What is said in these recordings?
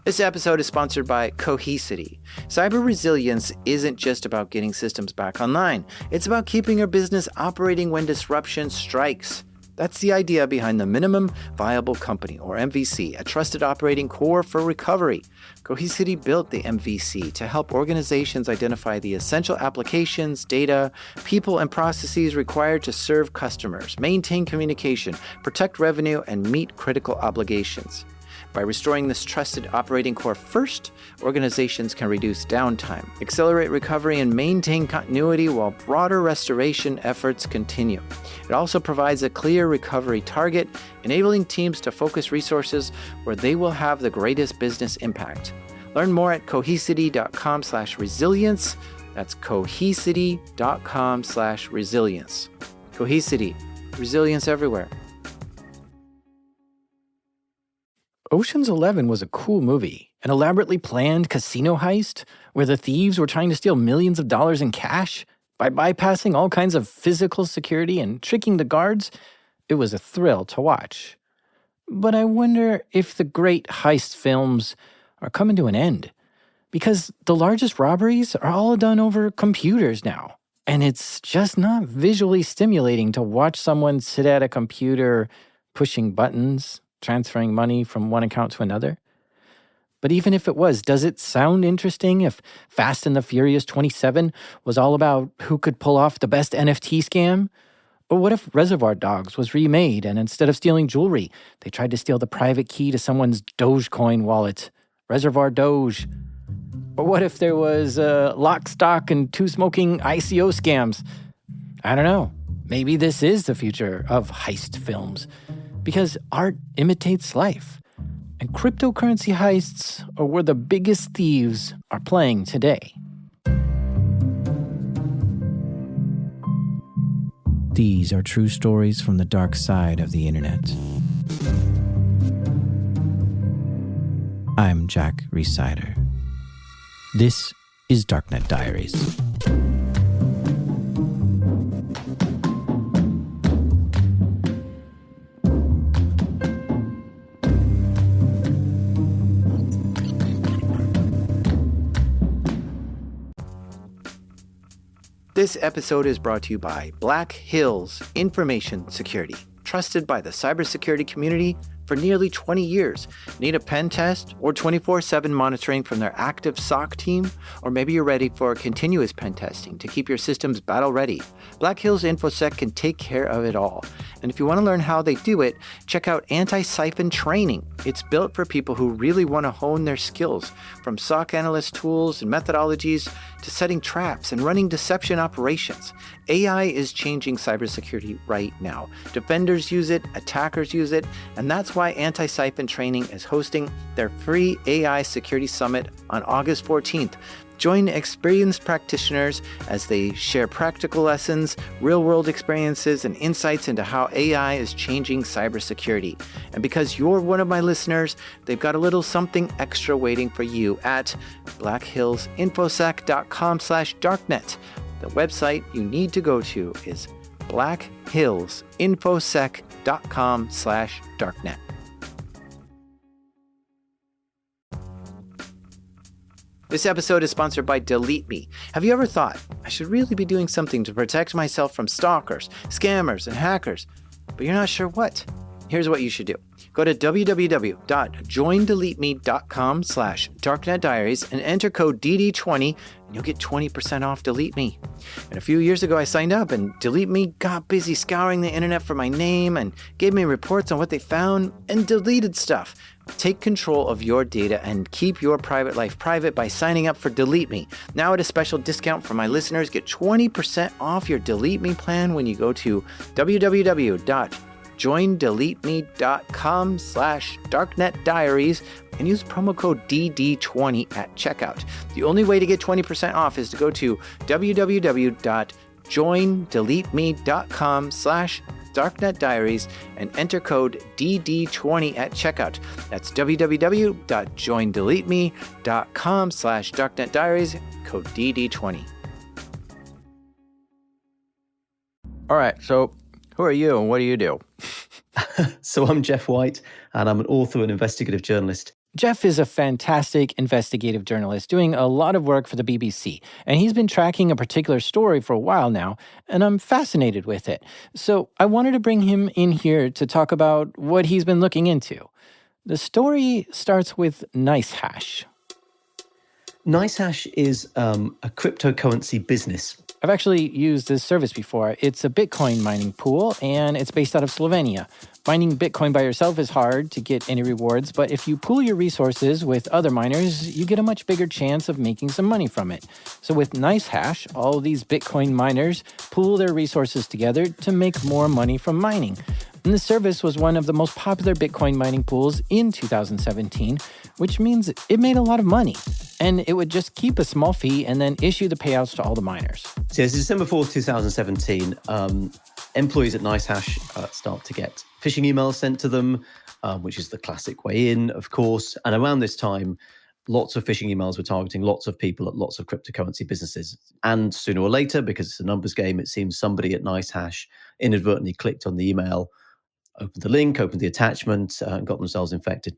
This episode is sponsored by Cohesity. Cyber resilience isn't just about getting systems back online. It's about keeping your business operating when disruption strikes. That's the idea behind the Minimum Viable Company, or MVC, a trusted operating core for recovery. Cohesity built the MVC to help organizations identify the essential applications, data, people, and processes required to serve customers, maintain communication, protect revenue, and meet critical obligations. By restoring this trusted operating core first, organizations can reduce downtime, accelerate recovery, and maintain continuity while broader restoration efforts continue. It also provides a clear recovery target, enabling teams to focus resources where they will have the greatest business impact. Learn more at cohesity.com/resilience. That's cohesity.com/resilience. Cohesity, resilience everywhere. Ocean's 11 was a cool movie, an elaborately planned casino heist where the thieves were trying to steal millions of dollars in cash by bypassing all kinds of physical security and tricking the guards. It was a thrill to watch. But I wonder if the great heist films are coming to an end, because the largest robberies are all done over computers now, and it's just not visually stimulating to watch someone sit at a computer pushing buttons, transferring money from one account to another. But even if it was, does it sound interesting if Fast and the Furious 27 was all about who could pull off the best NFT scam? Or what if Reservoir Dogs was remade and instead of stealing jewelry, they tried to steal the private key to someone's Dogecoin wallet? Reservoir Doge. Or what if there was lock, stock, and two smoking ICO scams? I don't know. Maybe this is the future of heist films, because art imitates life, and cryptocurrency heists are where the biggest thieves are playing today. These are true stories from the dark side of the internet. I'm Jack Rhysider. This is Darknet Diaries. This episode is brought to you by Black Hills Information Security, trusted by the cybersecurity community for nearly 20 years. Need a pen test or 24/7 monitoring from their active SOC team? Or maybe you're ready for continuous pen testing to keep your systems battle ready. Black Hills InfoSec can take care of it all. And if you want to learn how they do it, check out Anti-Siphon Training. It's built for people who really want to hone their skills, from SOC analyst tools and methodologies to setting traps and running deception operations. AI is changing cybersecurity right now. Defenders use it, attackers use it, and that's why Anti-Siphon Training is hosting their free AI Security Summit on August 14th. Join experienced practitioners as they share practical lessons, real-world experiences, and insights into how AI is changing cybersecurity. And because you're one of my listeners, they've got a little something extra waiting for you at blackhillsinfosec.com/darknet. The website you need to go to is blackhillsinfosec.com/darknet. This episode is sponsored by Delete Me. Have you ever thought, I should really be doing something to protect myself from stalkers, scammers, and hackers, but you're not sure what? Here's what you should do. Go to www.joindeleteme.com/darknetdiaries and enter code DD20 and you'll get 20% off Delete Me. And a few years ago I signed up and Delete Me got busy scouring the internet for my name and gave me reports on what they found and deleted stuff. Take control of your data and keep your private life private by signing up for Delete Me. Now at a special discount for my listeners, get 20% off your Delete Me plan when you go to www.joindeleteme.com/darknetdiaries and use promo code DD20 at checkout. The only way to get 20% off is to go to www.joindeleteme.com/darknetdiaries and enter code DD20 at checkout. That's www.joindeleteme.com/darknetdiaries, code DD20. All right, so who are you and what do you do? So I'm Geoff White, and I'm an author and investigative journalist. Geoff is a fantastic investigative journalist doing a lot of work for the BBC, and he's been tracking a particular story for a while now, and I'm fascinated with it. So I wanted to bring him in here to talk about what he's been looking into. The story starts with NiceHash. NiceHash is a cryptocurrency business. I've actually used this service before. It's a Bitcoin mining pool, and it's based out of Slovenia. Mining Bitcoin by yourself is hard to get any rewards, but if you pool your resources with other miners, you get a much bigger chance of making some money from it. So with NiceHash, all these Bitcoin miners pool their resources together to make more money from mining. And this service was one of the most popular Bitcoin mining pools in 2017, which means it made a lot of money. And it would just keep a small fee and then issue the payouts to all the miners. So it's December 4th, 2017. Employees at NiceHash start to get phishing emails sent to them, which is the classic way in, of course. And around this time, lots of phishing emails were targeting lots of people at lots of cryptocurrency businesses. And sooner or later, because it's a numbers game, it seems somebody at NiceHash inadvertently clicked on the email, opened the link, opened the attachment, and got themselves infected.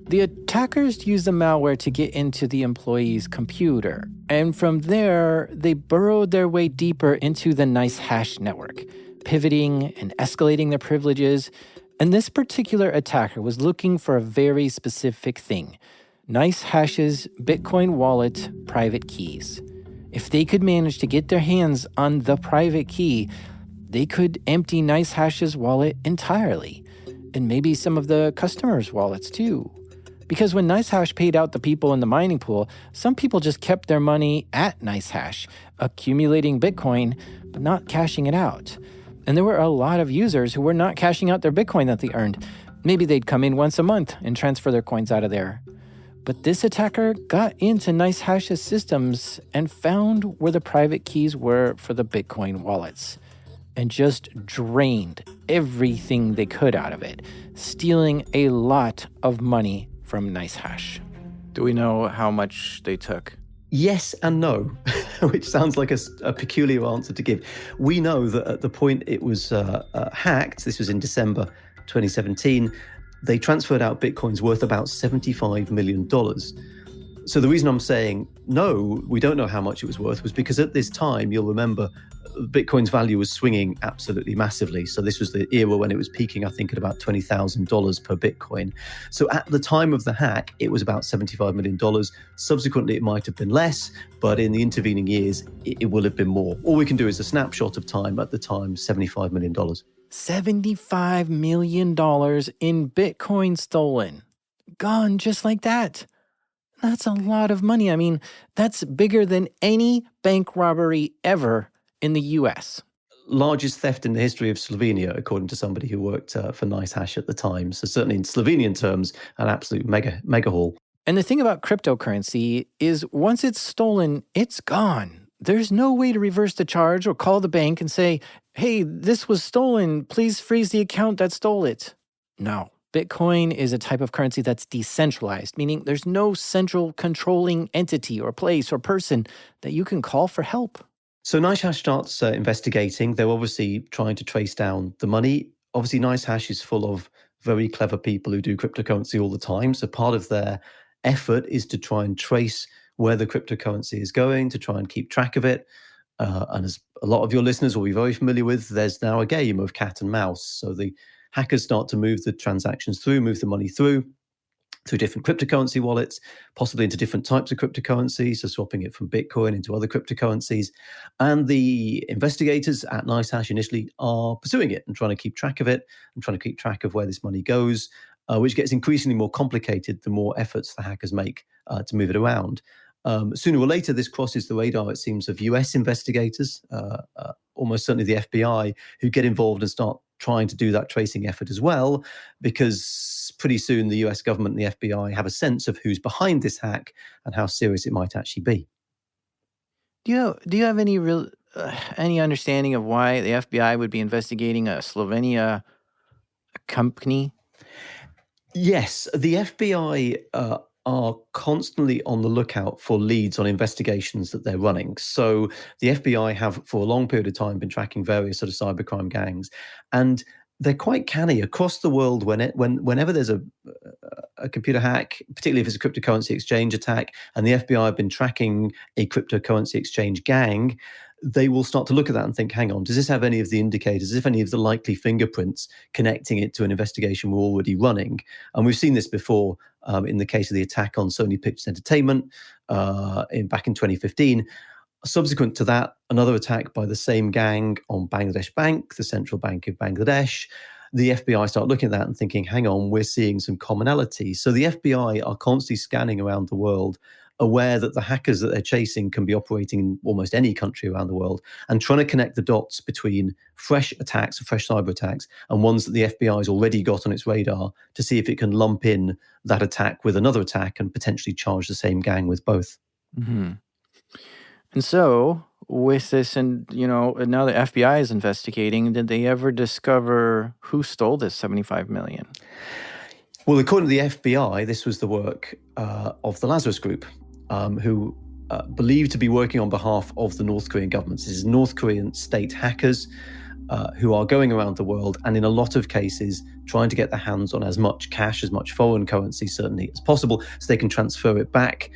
The attackers used the malware to get into the employee's computer, and from there, they burrowed their way deeper into the NiceHash network, pivoting and escalating their privileges. And this particular attacker was looking for a very specific thing: NiceHash's Bitcoin wallet private keys. If they could manage to get their hands on the private key, they could empty NiceHash's wallet entirely, and maybe some of the customers' wallets too. Because when NiceHash paid out the people in the mining pool, some people just kept their money at NiceHash, accumulating Bitcoin, but not cashing it out. And there were a lot of users who were not cashing out their Bitcoin that they earned. Maybe they'd come in once a month and transfer their coins out of there. But this attacker got into NiceHash's systems and found where the private keys were for the Bitcoin wallets, and just drained everything they could out of it, stealing a lot of money from NiceHash. Do we know how much they took? Yes and no, which sounds like a peculiar answer to give. We know that at the point it was hacked, this was in December 2017, they transferred out Bitcoins worth about $75 million. So the reason I'm saying no, we don't know how much it was worth, was because at this time, you'll remember, Bitcoin's value was swinging absolutely massively. So this was the era when it was peaking, I think, at about $20,000 per Bitcoin. So at the time of the hack, it was about $75 million. Subsequently, it might have been less, but in the intervening years, it will have been more. All we can do is a snapshot of time at the time, $75 million. $75 million in Bitcoin stolen. Gone just like that. That's a lot of money. I mean, that's bigger than any bank robbery ever in the US. Largest theft in the history of Slovenia, according to somebody who worked for NiceHash at the time. So certainly in Slovenian terms, an absolute mega haul. And the thing about cryptocurrency is once it's stolen, it's gone. There's no way to reverse the charge or call the bank and say, hey, this was stolen. Please freeze the account that stole it. No. Bitcoin is a type of currency that's decentralized, meaning there's no central controlling entity or place or person that you can call for help. So NiceHash starts investigating. They're obviously trying to trace down the money. Obviously, NiceHash is full of very clever people who do cryptocurrency all the time. So part of their effort is to try and trace where the cryptocurrency is going, to try and keep track of it. And as a lot of your listeners will be very familiar with, there's now a game of cat and mouse. So the hackers start to move the transactions through, move the money through different cryptocurrency wallets, possibly into different types of cryptocurrencies, so swapping it from Bitcoin into other cryptocurrencies. And the investigators at NiceHash initially are pursuing it and trying to keep track of it and trying to keep track of where this money goes, which gets increasingly more complicated the more efforts the hackers make to move it around. Sooner or later, this crosses the radar, it seems, of US investigators, almost certainly the FBI, who get involved and start trying to do that tracing effort as well, because pretty soon the US government and the FBI have a sense of who's behind this hack and how serious it might actually be. Do you have any understanding of why the FBI would be investigating a Slovenia company? Yes, the FBI are constantly on the lookout for leads on investigations that they're running. So the FBI have, for a long period of time, been tracking various sort of cybercrime gangs, and they're quite canny across the world. Whenever there's a a computer hack, particularly if it's a cryptocurrency exchange attack, and the FBI have been tracking a cryptocurrency exchange gang, they will start to look at that and think, hang on, does this have any of the indicators, as if any of the likely fingerprints connecting it to an investigation we're already running? And we've seen this before in the case of the attack on Sony Pictures Entertainment back in 2015. Subsequent to that, another attack by the same gang on Bangladesh Bank, the central bank of Bangladesh. The FBI start looking at that and thinking, hang on, we're seeing some commonality. So the FBI are constantly scanning around the world, aware that the hackers that they're chasing can be operating in almost any country around the world, and trying to connect the dots between fresh attacks, fresh cyber attacks, and ones that the FBI has already got on its radar to see if it can lump in that attack with another attack and potentially charge the same gang with both. Mm-hmm. And so, with this, and now the FBI is investigating, did they ever discover who stole this $75 million? Well, according to the FBI, this was the work of the Lazarus Group, who believed to be working on behalf of the North Korean government. This is North Korean state hackers who are going around the world and in a lot of cases trying to get their hands on as much cash, as much foreign currency certainly as possible, so they can transfer it back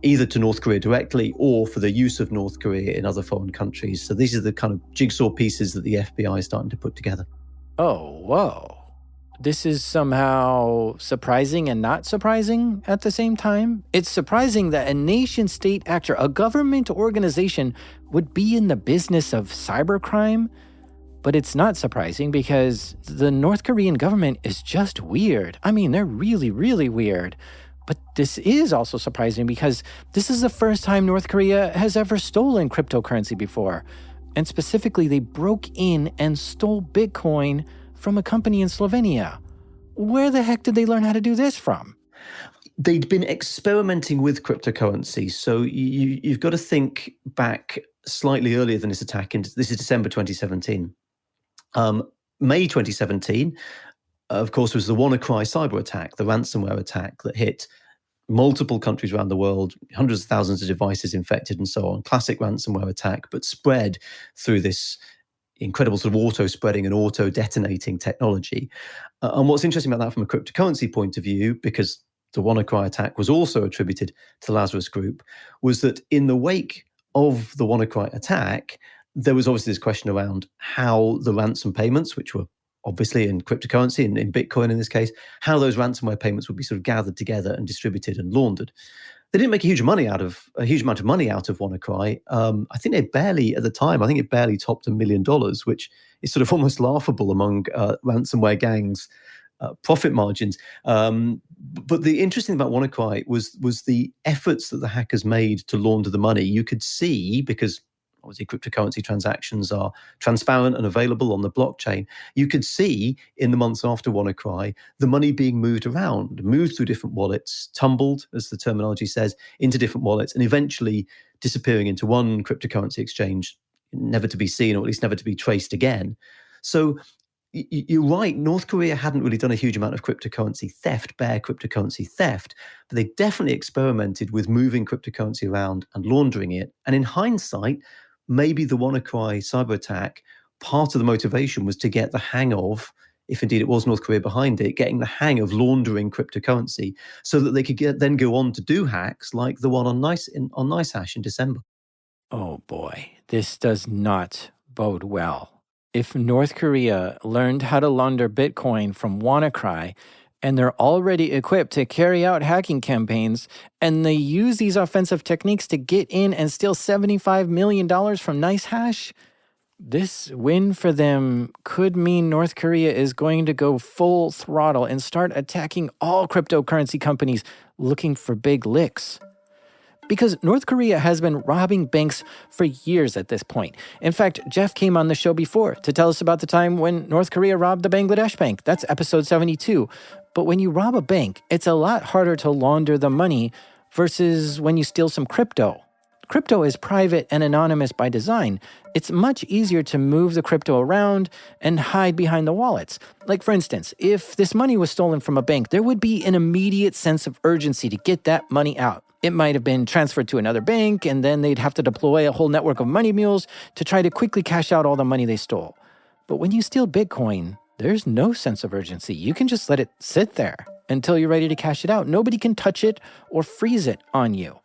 either to North Korea directly or for the use of North Korea in other foreign countries. So these are the kind of jigsaw pieces that the FBI is starting to put together. Oh, whoa. This is somehow surprising and not surprising at the same time. It's surprising that a nation-state actor, a government organization, would be in the business of cybercrime. But it's not surprising because the North Korean government is just weird. I mean, they're really, really weird. But this is also surprising because this is the first time North Korea has ever stolen cryptocurrency before. And specifically, they broke in and stole Bitcoin from a company in Slovenia. Where the heck did they learn how to do this from? They'd been experimenting with cryptocurrency. So you've got to think back slightly earlier than this attack. This is December 2017. May 2017, of course, was the WannaCry cyber attack, the ransomware attack that hit multiple countries around the world, hundreds of thousands of devices infected and so on. Classic ransomware attack, but spread through this incredible sort of auto-spreading and auto-detonating technology. And what's interesting about that from a cryptocurrency point of view, because the WannaCry attack was also attributed to the Lazarus Group, was that in the wake of the WannaCry attack, there was obviously this question around how the ransom payments, which were obviously in cryptocurrency, in Bitcoin in this case, how those ransomware payments would be sort of gathered together and distributed and laundered. They didn't make a huge amount of money out of WannaCry. I think it barely topped $1 million, which is sort of almost laughable among ransomware gangs' profit margins. But the interesting thing about WannaCry was the efforts that the hackers made to launder the money. You could see, because obviously cryptocurrency transactions are transparent and available on the blockchain, you could see in the months after WannaCry the money being moved around, moved through different wallets, tumbled, as the terminology says, into different wallets, and eventually disappearing into one cryptocurrency exchange, never to be seen, or at least never to be traced again. So you're right, North Korea hadn't really done a huge amount of cryptocurrency theft, bare cryptocurrency theft, but they definitely experimented with moving cryptocurrency around and laundering it. And in hindsight, maybe the WannaCry cyber attack, part of the motivation was to get the hang of, if indeed it was North Korea behind it, getting the hang of laundering cryptocurrency so that they could then go on to do hacks like the one on NiceHash in December. Oh boy, this does not bode well. If North Korea learned how to launder Bitcoin from WannaCry, and they're already equipped to carry out hacking campaigns, and they use these offensive techniques to get in and steal $75 million from NiceHash, this win for them could mean North Korea is going to go full throttle and start attacking all cryptocurrency companies looking for big licks. Because North Korea has been robbing banks for years at this point. In fact, Geoff came on the show before to tell us about the time when North Korea robbed the Bangladesh bank. That's episode 72. But when you rob a bank, it's a lot harder to launder the money versus when you steal some crypto. Crypto is private and anonymous by design. It's much easier to move the crypto around and hide behind the wallets. Like, for instance, if this money was stolen from a bank, there would be an immediate sense of urgency to get that money out. It might have been transferred to another bank, and then they'd have to deploy a whole network of money mules to try to quickly cash out all the money they stole. But when you steal Bitcoin, there's no sense of urgency. You can just let it sit there. until you're ready to cash it out. Nobody can touch it or freeze it on you.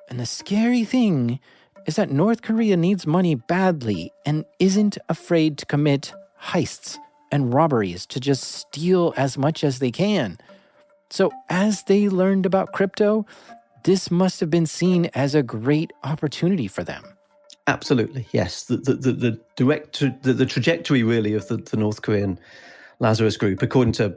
And the scary thing is that North Korea needs money badly and isn't afraid to commit heists and robberies to just steal as much as they can. So as they learned about crypto, this must have been seen as a great opportunity for them. Absolutely, yes. The trajectory really of the North Korean Lazarus Group, according to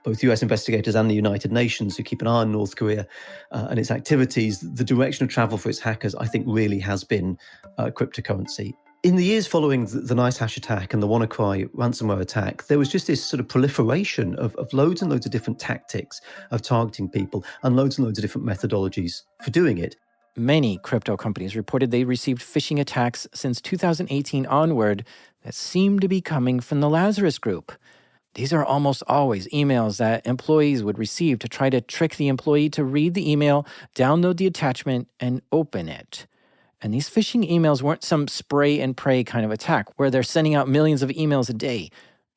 both US investigators and the United Nations, who keep an eye on North Korea and its activities, the direction of travel for its hackers, I think, really has been cryptocurrency. In the years following the NiceHash attack and the WannaCry ransomware attack, there was just this sort of proliferation of loads and loads of different tactics of targeting people and loads of different methodologies for doing it. Many crypto companies reported they received phishing attacks since 2018 onward that seemed to be coming from the Lazarus Group. These are almost always emails that employees would receive to try to trick the employee to read the email, download the attachment, and open it. And these phishing emails weren't some spray and pray kind of attack where they're sending out millions of emails a day.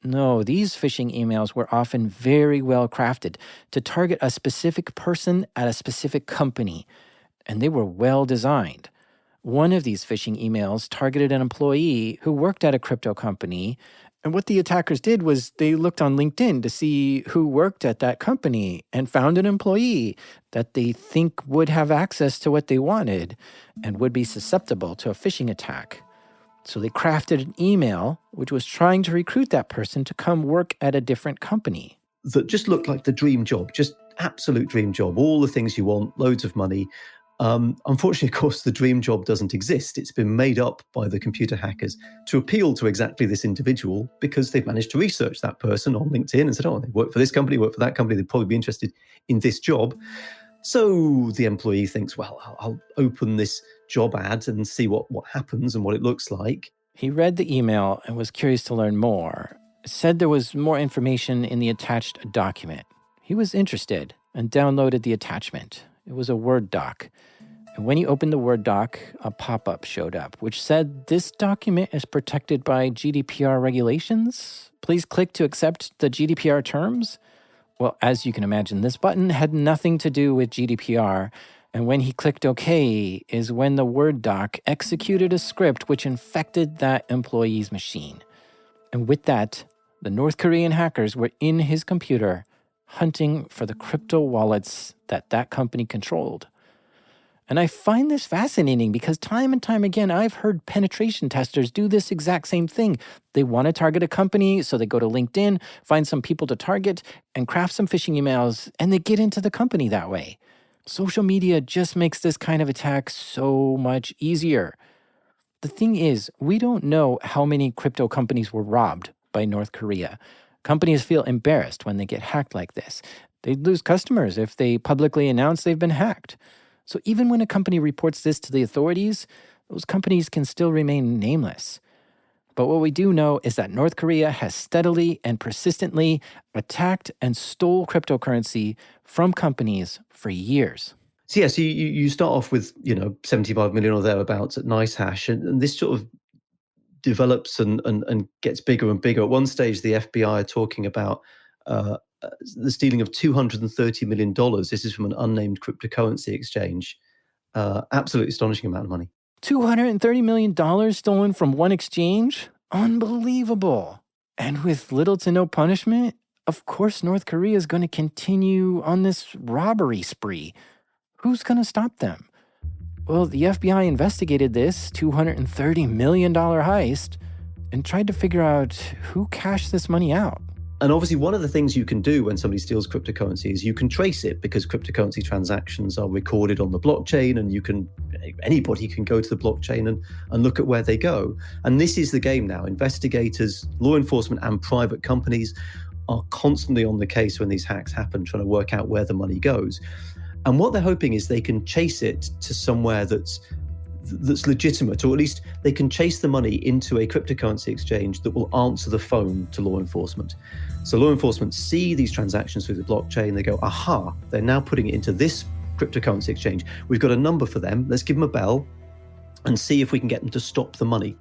No, these phishing emails were often very well crafted to target a specific person at a specific company. And they were well designed. One of these phishing emails targeted an employee who worked at a crypto company. And what the attackers did was they looked on LinkedIn to see who worked at that company and found an employee that they think would have access to what they wanted and would be susceptible to a phishing attack. So they crafted an email which was trying to recruit that person to come work at a different company. That just looked like the dream job, just absolute dream job, all the things you want, loads of money. Unfortunately, of course, the dream job doesn't exist. It's been made up by the computer hackers to appeal to exactly this individual because they've managed to research that person on LinkedIn and said, oh, they work for this company, work for that company, they'd probably be interested in this job. So the employee thinks, well, I'll open this job ad and see what happens and what it looks like. He read the email and was curious to learn more. It said there was more information in the attached document. He was interested and downloaded the attachment. It was a Word doc. And when he opened the Word doc, a pop-up showed up, which said, this document is protected by GDPR regulations. Please click to accept the GDPR terms. Well, as you can imagine, this button had nothing to do with GDPR. And when he clicked OK is when the Word doc executed a script which infected that employee's machine. And with that, the North Korean hackers were in his computer hunting for the crypto wallets that company controlled. And I find this fascinating because time and time again, I've heard penetration testers do this exact same thing. They want to target a company, so they go to LinkedIn, find some people to target, and craft some phishing emails, and they get into the company that way. Social media just makes this kind of attack so much easier. The thing is, we don't know how many crypto companies were robbed by North Korea. Companies feel embarrassed when they get hacked like this. They'd lose customers if they publicly announce they've been hacked. So even when a company reports this to the authorities, those companies can still remain nameless. But what we do know is that North Korea has steadily and persistently attacked and stole cryptocurrency from companies for years. So yes, you start off with 75 million or thereabouts at NiceHash, and this sort of develops and gets bigger and bigger. At one stage, the FBI are talking about the stealing of $230 million. This is from an unnamed cryptocurrency exchange. Absolutely astonishing amount of money. $230 million stolen from one exchange? Unbelievable. And with little to no punishment, of course North Korea is going to continue on this robbery spree. Who's going to stop them? Well, the FBI investigated this $230 million heist and tried to figure out who cashed this money out. And obviously, one of the things you can do when somebody steals cryptocurrency is you can trace it, because cryptocurrency transactions are recorded on the blockchain, and anybody can go to the blockchain and look at where they go. And this is the game now. Investigators, law enforcement, and private companies are constantly on the case when these hacks happen, trying to work out where the money goes. And what they're hoping is they can chase it to somewhere that's legitimate, or at least they can chase the money into a cryptocurrency exchange that will answer the phone to law enforcement. So law enforcement see these transactions through the blockchain, they go, aha, they're now putting it into this cryptocurrency exchange. We've got a number for them, let's give them a bell and see if we can get them to stop the money.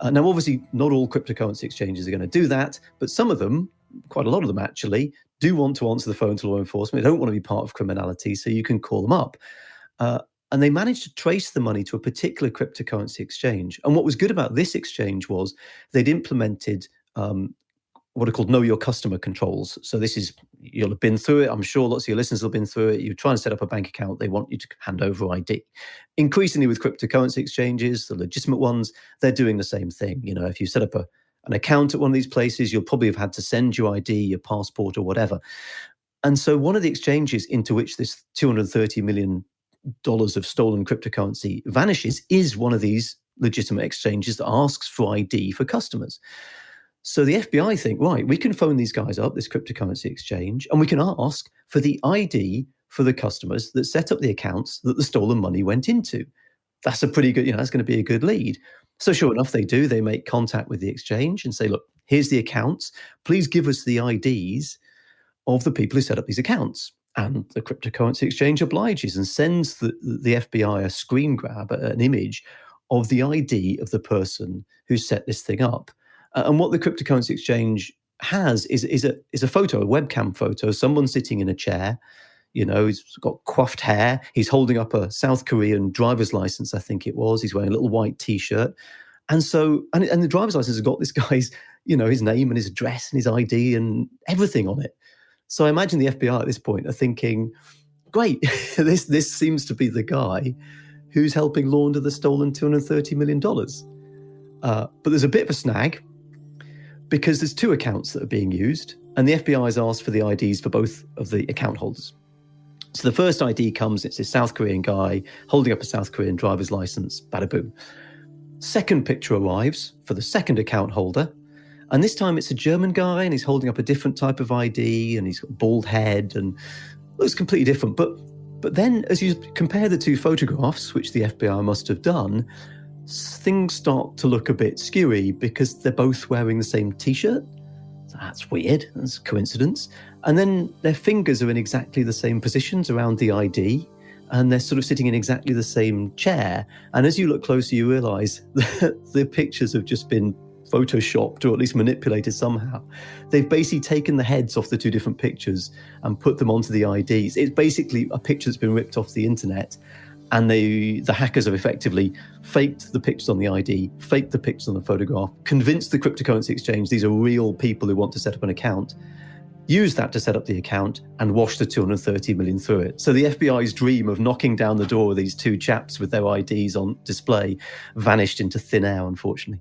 Now, obviously, not all cryptocurrency exchanges are going to do that, but some of them, quite a lot of them actually, do want to answer the phone to law enforcement. They don't want to be part of criminality, so you can call them up. And they managed to trace the money to a particular cryptocurrency exchange. And what was good about this exchange was they'd implemented what are called know your customer controls. So this is, you'll have been through it. I'm sure lots of your listeners have been through it. You're trying to set up a bank account. They want you to hand over ID. Increasingly with cryptocurrency exchanges, the legitimate ones, they're doing the same thing. You know, if you set up an account at one of these places, you'll probably have had to send your ID, your passport or whatever. And so one of the exchanges into which this $230 million of stolen cryptocurrency vanishes is one of these legitimate exchanges that asks for ID for customers. So the FBI think, right, we can phone these guys up, this cryptocurrency exchange, and we can ask for the ID for the customers that set up the accounts that the stolen money went into. That's a pretty good, that's going to be a good lead. So sure enough, they do. They make contact with the exchange and say, look, here's the accounts. Please give us the IDs of the people who set up these accounts. And the cryptocurrency exchange obliges and sends the FBI a screen grab, an image of the ID of the person who set this thing up. And what the cryptocurrency exchange has is a photo, a webcam photo, someone sitting in a chair, he's got coiffed hair. He's holding up a South Korean driver's license, I think it was. He's wearing a little white T-shirt. And so, and the driver's license has got this guy's, his name and his address and his ID and everything on it. So I imagine the FBI at this point are thinking, great, this seems to be the guy who's helping launder the stolen $230 million. But there's a bit of a snag because there's two accounts that are being used and the FBI has asked for the IDs for both of the account holders. So the first ID comes, it's this South Korean guy holding up a South Korean driver's license, bada boom. Second picture arrives for the second account holder. And this time it's a German guy and he's holding up a different type of ID and he's got a bald head and looks completely different. But then as you compare the two photographs, which the FBI must have done, things start to look a bit skewy because they're both wearing the same T-shirt. So that's weird. That's a coincidence. And then their fingers are in exactly the same positions around the ID and they're sort of sitting in exactly the same chair. And as you look closer, you realize that the pictures have just been photoshopped or at least manipulated somehow. They've basically taken the heads off the two different pictures and put them onto the IDs. It's basically a picture that's been ripped off the internet, and the hackers have effectively faked the pictures on the ID, faked the pictures on the photograph, convinced the cryptocurrency exchange these are real people who want to set up an account, used that to set up the account and wash the $230 million through it. So the FBI's dream of knocking down the door of these two chaps with their IDs on display vanished into thin air, unfortunately.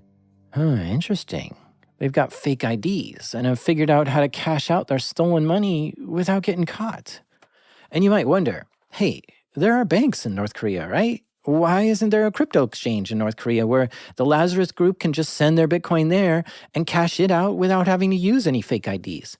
Interesting. They've got fake IDs and have figured out how to cash out their stolen money without getting caught. And you might wonder, hey, there are banks in North Korea, right? Why isn't there a crypto exchange in North Korea where the Lazarus group can just send their Bitcoin there and cash it out without having to use any fake IDs?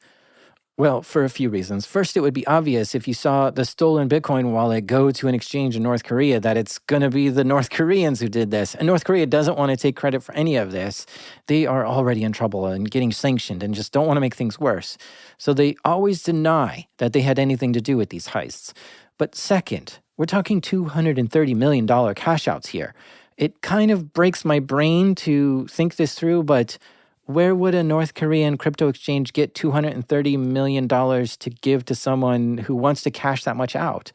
Well, for a few reasons. First, it would be obvious if you saw the stolen Bitcoin wallet go to an exchange in North Korea that it's going to be the North Koreans who did this. And North Korea doesn't want to take credit for any of this. They are already in trouble and getting sanctioned and just don't want to make things worse. So they always deny that they had anything to do with these heists. But second, we're talking $230 million cash outs here. It kind of breaks my brain to think this through, but where would a North Korean crypto exchange get $230 million to give to someone who wants to cash that much out?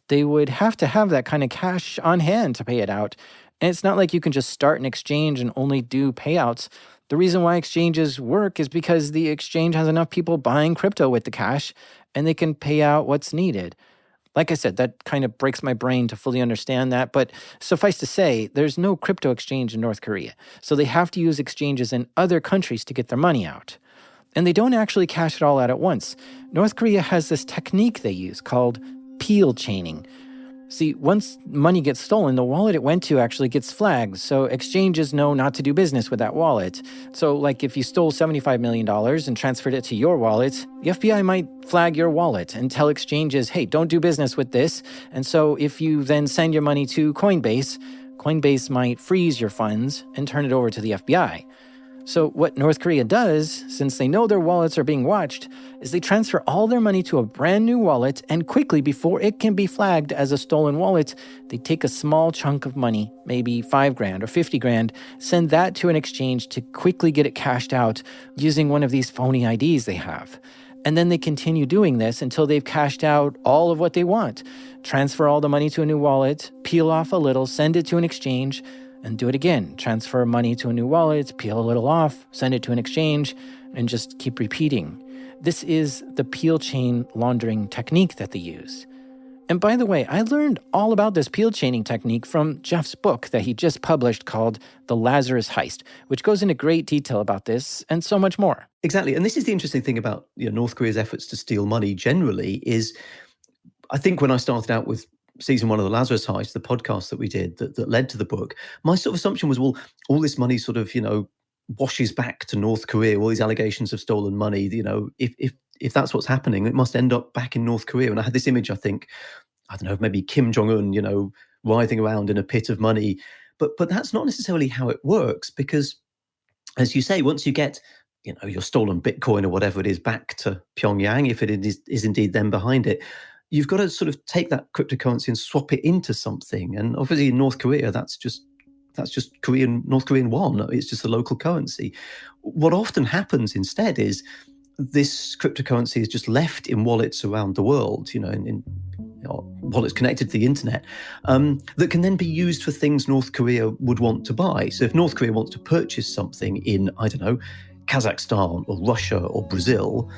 They would have to have that kind of cash on hand to pay it out. And it's not like you can just start an exchange and only do payouts. The reason why exchanges work is because the exchange has enough people buying crypto with the cash and they can pay out what's needed. Like I said, that kind of breaks my brain to fully understand that, but suffice to say, there's no crypto exchange in North Korea, so they have to use exchanges in other countries to get their money out. And they don't actually cash it all out at once. North Korea has this technique they use called peel chaining. See, once money gets stolen, the wallet it went to actually gets flagged, so exchanges know not to do business with that wallet. So, like if you stole $75 million and transferred it to your wallet, the FBI might flag your wallet and tell exchanges, hey, don't do business with this. And so if you then send your money to Coinbase, Coinbase might freeze your funds and turn it over to the FBI. So what North Korea does, since they know their wallets are being watched, is they transfer all their money to a brand new wallet, and quickly, before it can be flagged as a stolen wallet, they take a small chunk of money, maybe $5,000 or $50,000, send that to an exchange to quickly get it cashed out using one of these phony IDs they have. And then they continue doing this until they've cashed out all of what they want. Transfer all the money to a new wallet, peel off a little, send it to an exchange, and do it again. Transfer money to a new wallet, peel a little off, send it to an exchange, and just keep repeating. This is the peel chain laundering technique that they use. And by the way, I learned all about this peel chaining technique from Geoff's book that he just published called The Lazarus Heist, which goes into great detail about this and so much more. Exactly. And this is the interesting thing about North Korea's efforts to steal money generally is, I think when I started out with season 1 of The Lazarus Heist, the podcast that we did that led to the book, my sort of assumption was, well, all this money sort of, washes back to North Korea, all these allegations of stolen money, if that's what's happening, it must end up back in North Korea. And I had this image, I think, I don't know, maybe Kim Jong-un, writhing around in a pit of money. But that's not necessarily how it works, because, as you say, once you get, your stolen Bitcoin or whatever it is back to Pyongyang, if it is indeed them behind it, you've got to sort of take that cryptocurrency and swap it into something. And obviously in North Korea, that's just North Korean won. It's just a local currency. What often happens instead is this cryptocurrency is just left in wallets around the world, in wallets connected to the internet, that can then be used for things North Korea would want to buy. So if North Korea wants to purchase something in, I don't know, Kazakhstan or Russia or Brazil,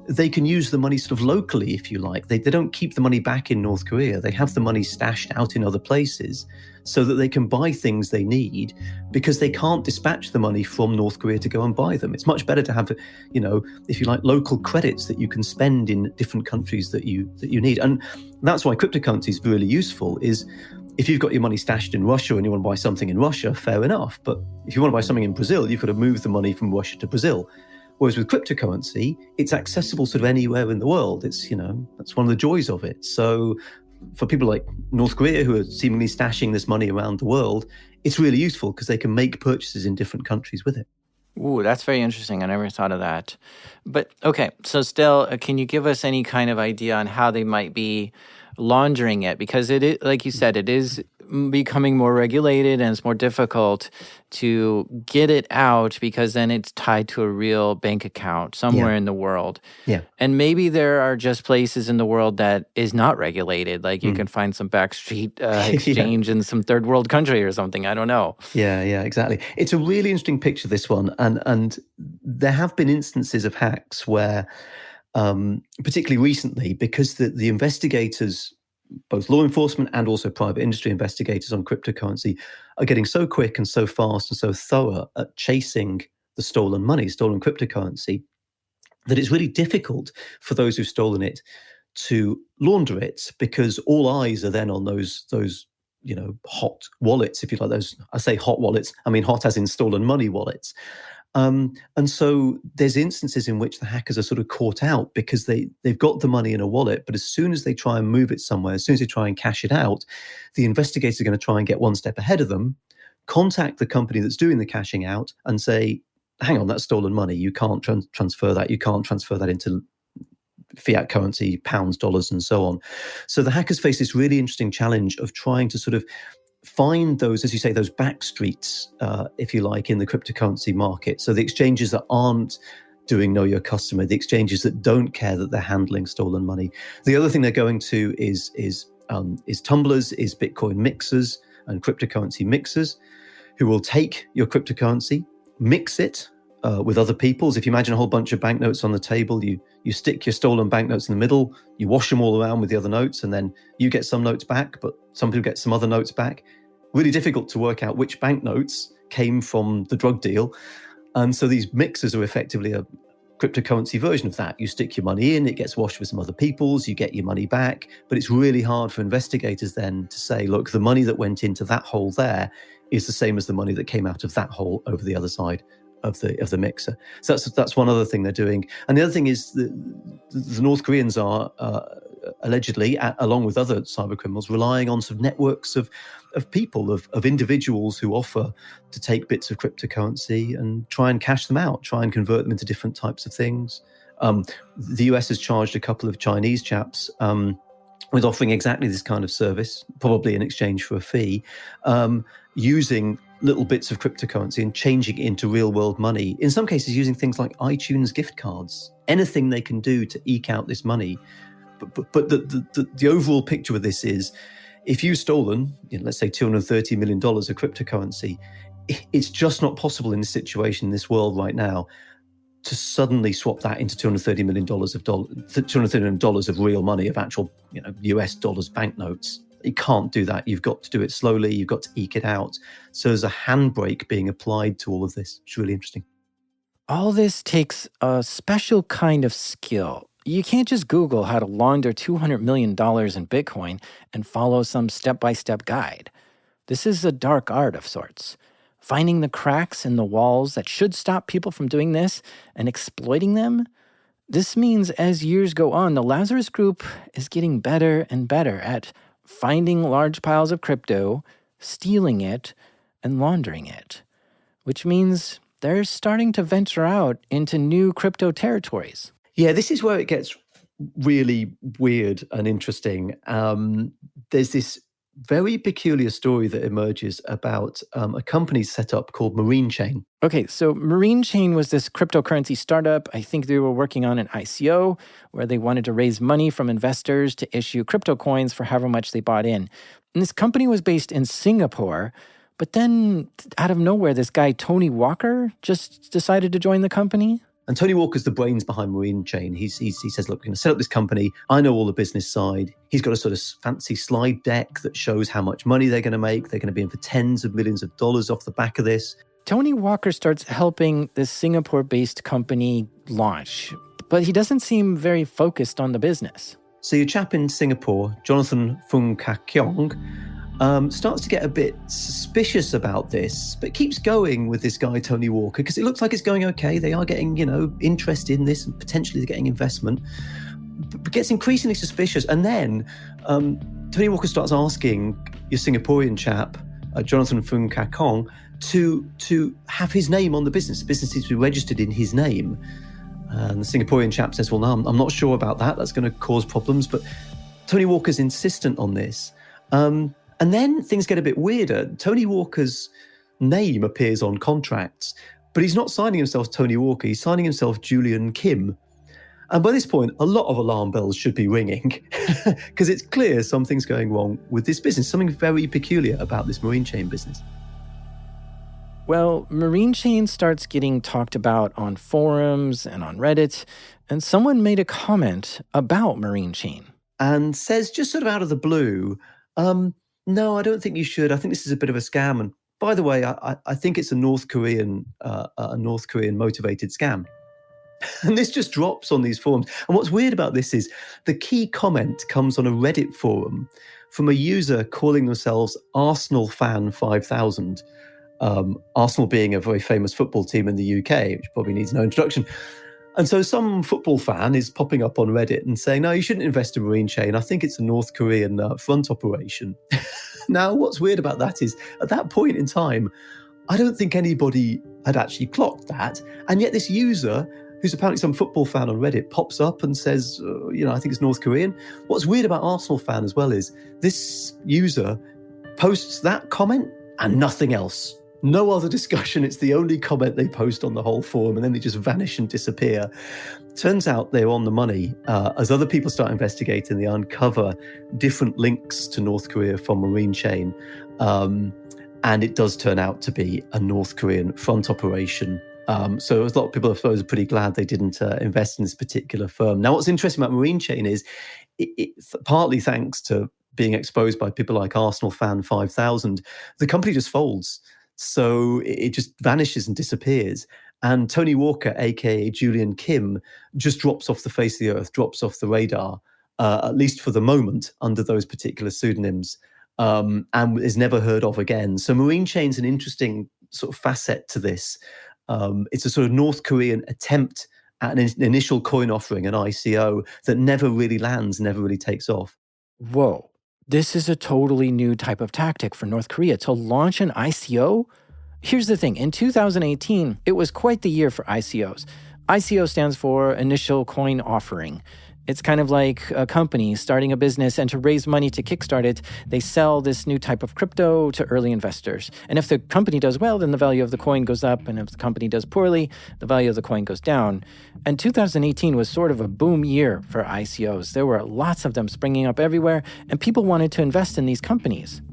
they can use the money sort of locally, if you like. They don't keep the money back in North Korea. They have the money stashed out in other places so that they can buy things they need, because they can't dispatch the money from North Korea to go and buy them. It's much better to have, if you like, local credits that you can spend in different countries that you need. And that's why cryptocurrency is really useful, is if you've got your money stashed in Russia and you want to buy something in Russia, fair enough. But if you want to buy something in Brazil, you've got to move the money from Russia to Brazil. Whereas with cryptocurrency, it's accessible sort of anywhere in the world. It's, that's one of the joys of it. So for people like North Korea, who are seemingly stashing this money around the world, it's really useful because they can make purchases in different countries with it. Ooh, that's very interesting. I never thought of that. But okay, so still, can you give us any kind of idea on how they might be laundering it? Because it is, like you said, it is becoming more regulated and it's more difficult to get it out, because then it's tied to a real bank account somewhere in the world. Yeah. And maybe there are just places in the world that is not regulated. Like you can find some backstreet exchange in some third world country or something. I don't know. Yeah, exactly. It's a really interesting picture, this one. And there have been instances of hacks where, particularly recently, because the investigators, both law enforcement and also private industry investigators on cryptocurrency, are getting so quick and so fast and so thorough at chasing the stolen money, stolen cryptocurrency, that it's really difficult for those who've stolen it to launder it, because all eyes are then on those hot wallets, if you like. Those, I say hot wallets, I mean hot as in stolen money wallets. And so there's instances in which the hackers are sort of caught out because they've got the money in a wallet, but as soon as they try and move it somewhere, as soon as they try and cash it out, the investigators are going to try and get one step ahead of them, contact the company that's doing the cashing out and say, hang on, that's stolen money. You can't transfer that. You can't transfer that into fiat currency, pounds, dollars, and so on. So the hackers face this really interesting challenge of trying to sort of find those, as you say, those back streets, if you like, in the cryptocurrency market. So the exchanges that aren't doing know your customer, the exchanges that don't care that they're handling stolen money. The other thing they're going to is tumblers, is Bitcoin mixers and cryptocurrency mixers, who will take your cryptocurrency, mix it with other people's. If you imagine a whole bunch of banknotes on the table, you stick your stolen banknotes in the middle, you wash them all around with the other notes, and then you get some notes back, but some people get some other notes back. Really difficult to work out which banknotes came from the drug deal. And so these mixers are effectively a cryptocurrency version of that. You stick your money in, it gets washed with some other people's, you get your money back. But it's really hard for investigators then to say, look, the money that went into that hole there is the same as the money that came out of that hole over the other side of the mixer. So that's one other thing they're doing. And the other thing is the North Koreans are allegedly, along with other cyber criminals, relying on sort of networks of people, of individuals who offer to take bits of cryptocurrency and try and cash them out, try and convert them into different types of things. The US has charged a couple of Chinese chaps with offering exactly this kind of service, probably in exchange for a fee, using little bits of cryptocurrency and changing it into real world money, in some cases using things like iTunes gift cards, anything they can do to eke out this money. But the overall picture of this is, if you've stolen, let's say $230 million of cryptocurrency, it's just not possible in this situation, in this world right now, to suddenly swap that into $230 million of real money, of actual US dollars, banknotes. You can't do that. You've got to do it slowly. You've got to eke it out. So there's a handbrake being applied to all of this. It's really interesting. All this takes a special kind of skill. You can't just Google how to launder $200 million in Bitcoin and follow some step-by-step guide. This is a dark art of sorts. Finding the cracks in the walls that should stop people from doing this and exploiting them. This means as years go on, the Lazarus Group is getting better and better at finding large piles of crypto, stealing it, and laundering it. Which means they're starting to venture out into new crypto territories. Yeah, this is where it gets really weird and interesting. There's this very peculiar story that emerges about a company set up called Marine Chain. Okay, so Marine Chain was this cryptocurrency startup. I think they were working on an ICO where they wanted to raise money from investors to issue crypto coins for however much they bought in. And this company was based in Singapore, but then out of nowhere, this guy, Tony Walker, just decided to join the company. And Tony Walker's the brains behind Marine Chain. He says, look, we're going to set up this company. I know all the business side. He's got a sort of fancy slide deck that shows how much money they're going to make. They're going to be in for tens of millions of dollars off the back of this. Tony Walker starts helping this Singapore-based company launch, but he doesn't seem very focused on the business. So your chap in Singapore, Jonathan Fung Ka Kiong, starts to get a bit suspicious about this, but keeps going with this guy, Tony Walker, because it looks like it's going okay. They are getting, interest in this, and potentially they're getting investment, but gets increasingly suspicious. And then Tony Walker starts asking your Singaporean chap, Jonathan Fung Ka Kiong, to have his name on the business. The business needs to be registered in his name. And the Singaporean chap says, well, no, I'm not sure about that. That's going to cause problems. But Tony Walker's insistent on this. And then things get a bit weirder. Tony Walker's name appears on contracts, but he's not signing himself Tony Walker. He's signing himself Julian Kim. And by this point, a lot of alarm bells should be ringing because it's clear something's going wrong with this business, something very peculiar about this Marine Chain business. Well, Marine Chain starts getting talked about on forums and on Reddit, and someone made a comment about Marine Chain. And says, just sort of out of the blue, no, I don't think you should. I think this is a bit of a scam. And by the way, I think it's a North Korean motivated scam. And this just drops on these forums. And what's weird about this is the key comment comes on a Reddit forum from a user calling themselves Arsenal Fan 5000. Arsenal being a very famous football team in the UK, which probably needs no introduction. And so some football fan is popping up on Reddit and saying, no, you shouldn't invest in Marine Chain. I think it's a North Korean front operation. Now, what's weird about that is, at that point in time, I don't think anybody had actually clocked that. And yet this user, who's apparently some football fan on Reddit, pops up and says, I think it's North Korean. What's weird about Arsenal fan as well is this user posts that comment and nothing else. No other discussion. It's the only comment they post on the whole forum, and then they just vanish and disappear. Turns out they're on the money. As other people start investigating, they uncover different links to North Korea from Marine Chain. And it does turn out to be a North Korean front operation. So a lot of people, I suppose, are pretty glad they didn't invest in this particular firm. Now, what's interesting about Marine Chain is it's partly thanks to being exposed by people like Arsenal Fan 5000, the company just folds. So it just vanishes and disappears. And Tony Walker, aka Julian Kim, just drops off the face of the earth, drops off the radar, at least for the moment, under those particular pseudonyms, and is never heard of again. So Marine Chain's an interesting sort of facet to this. It's a sort of North Korean attempt at an initial coin offering, an ICO, that never really lands, never really takes off. Whoa. This is a totally new type of tactic for North Korea to launch an ICO. Here's the thing. In 2018, it was quite the year for ICOs. ICO stands for Initial Coin Offering. It's kind of like a company starting a business, and to raise money to kickstart it, they sell this new type of crypto to early investors. And if the company does well, then the value of the coin goes up. And if the company does poorly, the value of the coin goes down. And 2018 was sort of a boom year for ICOs. There were lots of them springing up everywhere, and people wanted to invest in these companies.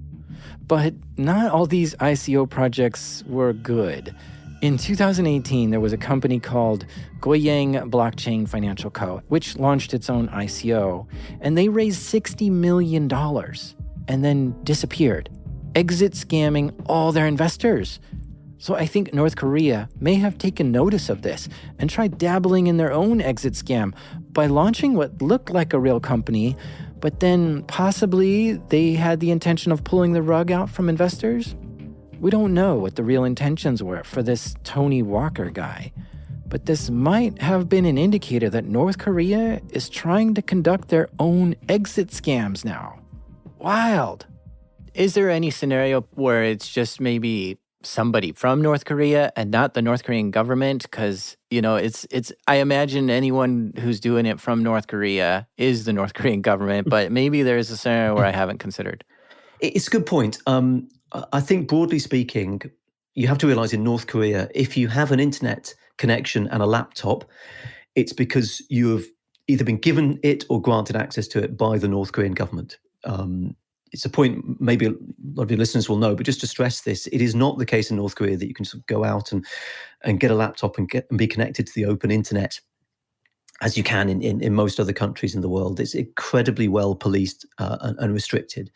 But not all these ICO projects were good. In 2018, there was a company called Goyang Blockchain Financial Co., which launched its own ICO, and they raised $60 million and then disappeared, exit scamming all their investors. So I think North Korea may have taken notice of this and tried dabbling in their own exit scam by launching what looked like a real company, but then possibly they had the intention of pulling the rug out from investors. We don't know what the real intentions were for this Tony Walker guy, but this might have been an indicator that North Korea is trying to conduct their own exit scams now. Wild. Is there any scenario where it's just maybe somebody from North Korea and not the North Korean government? Because, it's I imagine anyone who's doing it from North Korea is the North Korean government, but maybe there's a scenario where I haven't considered. It's a good point. I think broadly speaking, you have to realize in North Korea, if you have an internet connection and a laptop, it's because you have either been given it or granted access to it by the North Korean government. It's a point maybe a lot of your listeners will know, but just to stress this, it is not the case in North Korea that you can sort of go out and get a laptop and be connected to the open internet as you can in most other countries in the world. It's incredibly well policed and restricted.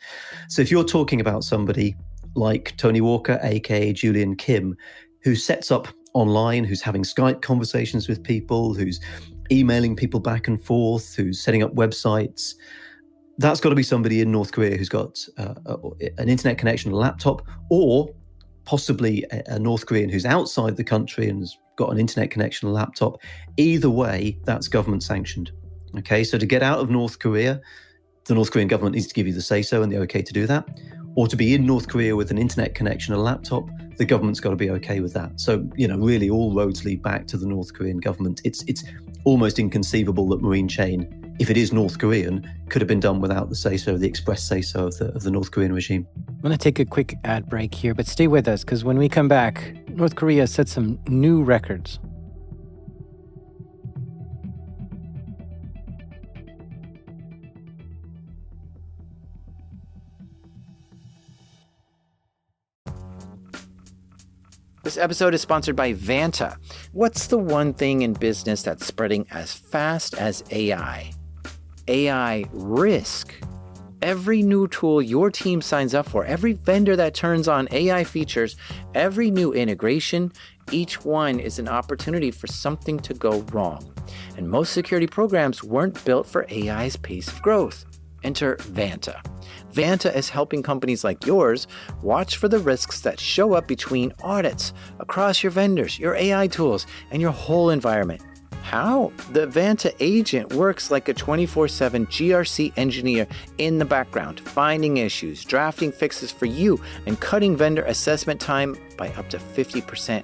So if you're talking about somebody like Tony Walker, aka Julian Kim, who sets up online, who's having Skype conversations with people, who's emailing people back and forth, who's setting up websites, that's got to be somebody in North Korea who's got an internet connection, a laptop, or possibly a North Korean who's outside the country and has got an internet connection, a laptop. Either way, that's government sanctioned. Okay, so to get out of North Korea, the North Korean government needs to give you the say-so and they're okay to do that. Or to be in North Korea with an internet connection, a laptop, the government's got to be okay with that. So, really all roads lead back to the North Korean government. It's almost inconceivable that Marine Chain, if it is North Korean, could have been done without the say-so, the express say-so of the North Korean regime. I'm going to take a quick ad break here, but stay with us, because when we come back, North Korea set some new records. This episode is sponsored by Vanta. What's the one thing in business that's spreading as fast as AI? AI risk. Every new tool your team signs up for, every vendor that turns on AI features, every new integration, each one is an opportunity for something to go wrong. And most security programs weren't built for AI's pace of growth. Enter Vanta. Vanta is helping companies like yours watch for the risks that show up between audits, across your vendors, your AI tools, and your whole environment. How? The Vanta agent works like a 24/7 GRC engineer in the background, finding issues, drafting fixes for you, and cutting vendor assessment time by up to 50%.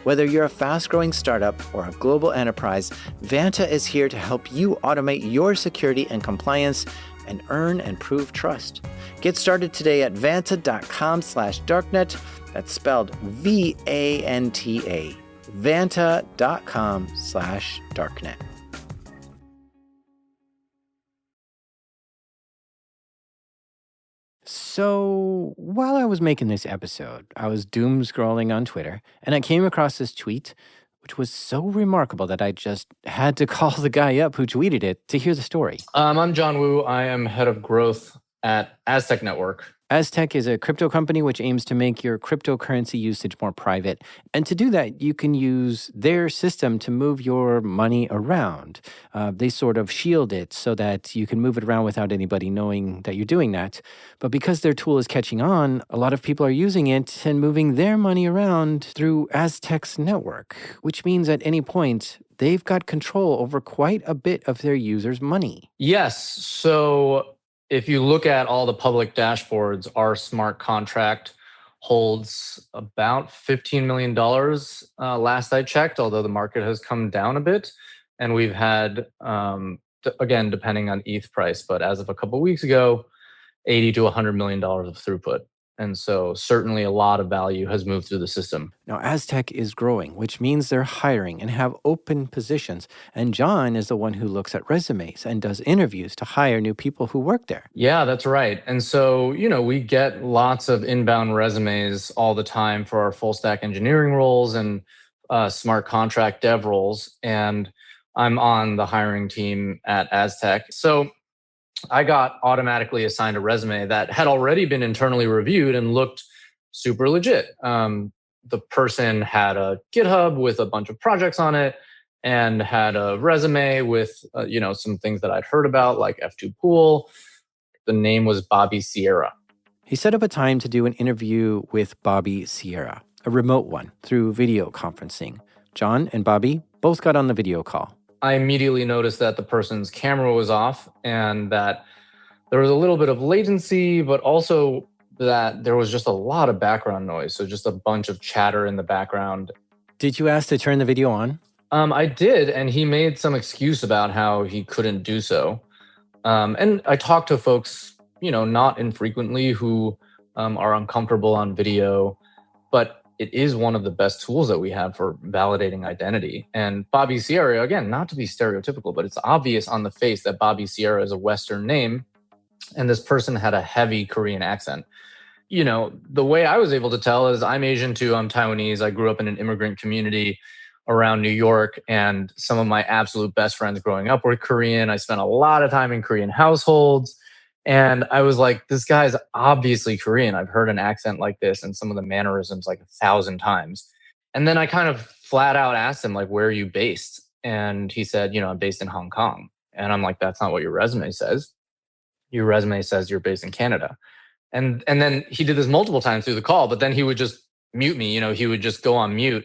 Whether you're a fast-growing startup or a global enterprise, Vanta is here to help you automate your security and compliance and earn and prove trust. Get started today at vanta.com/darknet. That's spelled VANTA. Vanta.com/darknet. So while I was making this episode, I was doom scrolling on Twitter, and I came across this tweet, which was so remarkable that I just had to call the guy up who tweeted it to hear the story. I'm John Wu. I am head of growth at Aztec Network. Aztec is a crypto company which aims to make your cryptocurrency usage more private. And to do that, you can use their system to move your money around. They sort of shield it so that you can move it around without anybody knowing that you're doing that. But because their tool is catching on, a lot of people are using it and moving their money around through Aztec's network, which means at any point, they've got control over quite a bit of their users' money. Yes. So if you look at all the public dashboards, our smart contract holds about $15 million last I checked, although the market has come down a bit. And we've had again, depending on ETH price, but as of a couple of weeks ago, 80 to $100 million of throughput. And so certainly a lot of value has moved through the system. Now, Aztec is growing, which means they're hiring and have open positions. And John is the one who looks at resumes and does interviews to hire new people who work there. Yeah, that's right. And so, we get lots of inbound resumes all the time for our full stack engineering roles and smart contract dev roles. And I'm on the hiring team at Aztec. So I got automatically assigned a resume that had already been internally reviewed and looked super legit. The person had a GitHub with a bunch of projects on it and had a resume with some things that I'd heard about, like F2 Pool. The name was Bobby Sierra. He set up a time to do an interview with Bobby Sierra, a remote one, through video conferencing. John and Bobby both got on the video call. I immediately noticed that the person's camera was off and that there was a little bit of latency, but also that there was just a lot of background noise. So just a bunch of chatter in the background. Did you ask to turn the video on? I did, and he made some excuse about how he couldn't do so. And I talked to folks, not infrequently who are uncomfortable on video, but it is one of the best tools that we have for validating identity. And Bobby Sierra, again, not to be stereotypical, but it's obvious on the face that Bobby Sierra is a Western name. And this person had a heavy Korean accent. The way I was able to tell is I'm Asian too, I'm Taiwanese. I grew up in an immigrant community around New York, and some of my absolute best friends growing up were Korean. I spent a lot of time in Korean households. And I was like, this guy's obviously Korean. I've heard an accent like this and some of the mannerisms like 1,000 times. And then I kind of flat out asked him, like, where are you based? And he said, I'm based in Hong Kong. And I'm like, that's not what your resume says. Your resume says you're based in Canada. And then he did this multiple times through the call, but then he would just mute me. He would just go on mute.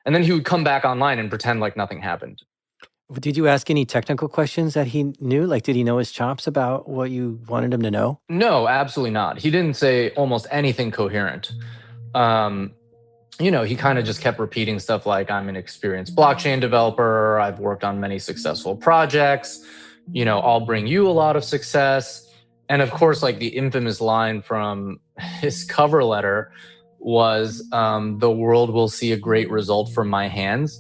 And then he would come back online and pretend like nothing happened. Did you ask any technical questions that he knew? Like, did he know his chops about what you wanted him to know? No, absolutely not. He didn't say almost anything coherent. He kind of just kept repeating stuff like, I'm an experienced blockchain developer. I've worked on many successful projects. I'll bring you a lot of success. And of course, like the infamous line from his cover letter was, the world will see a great result from my hands,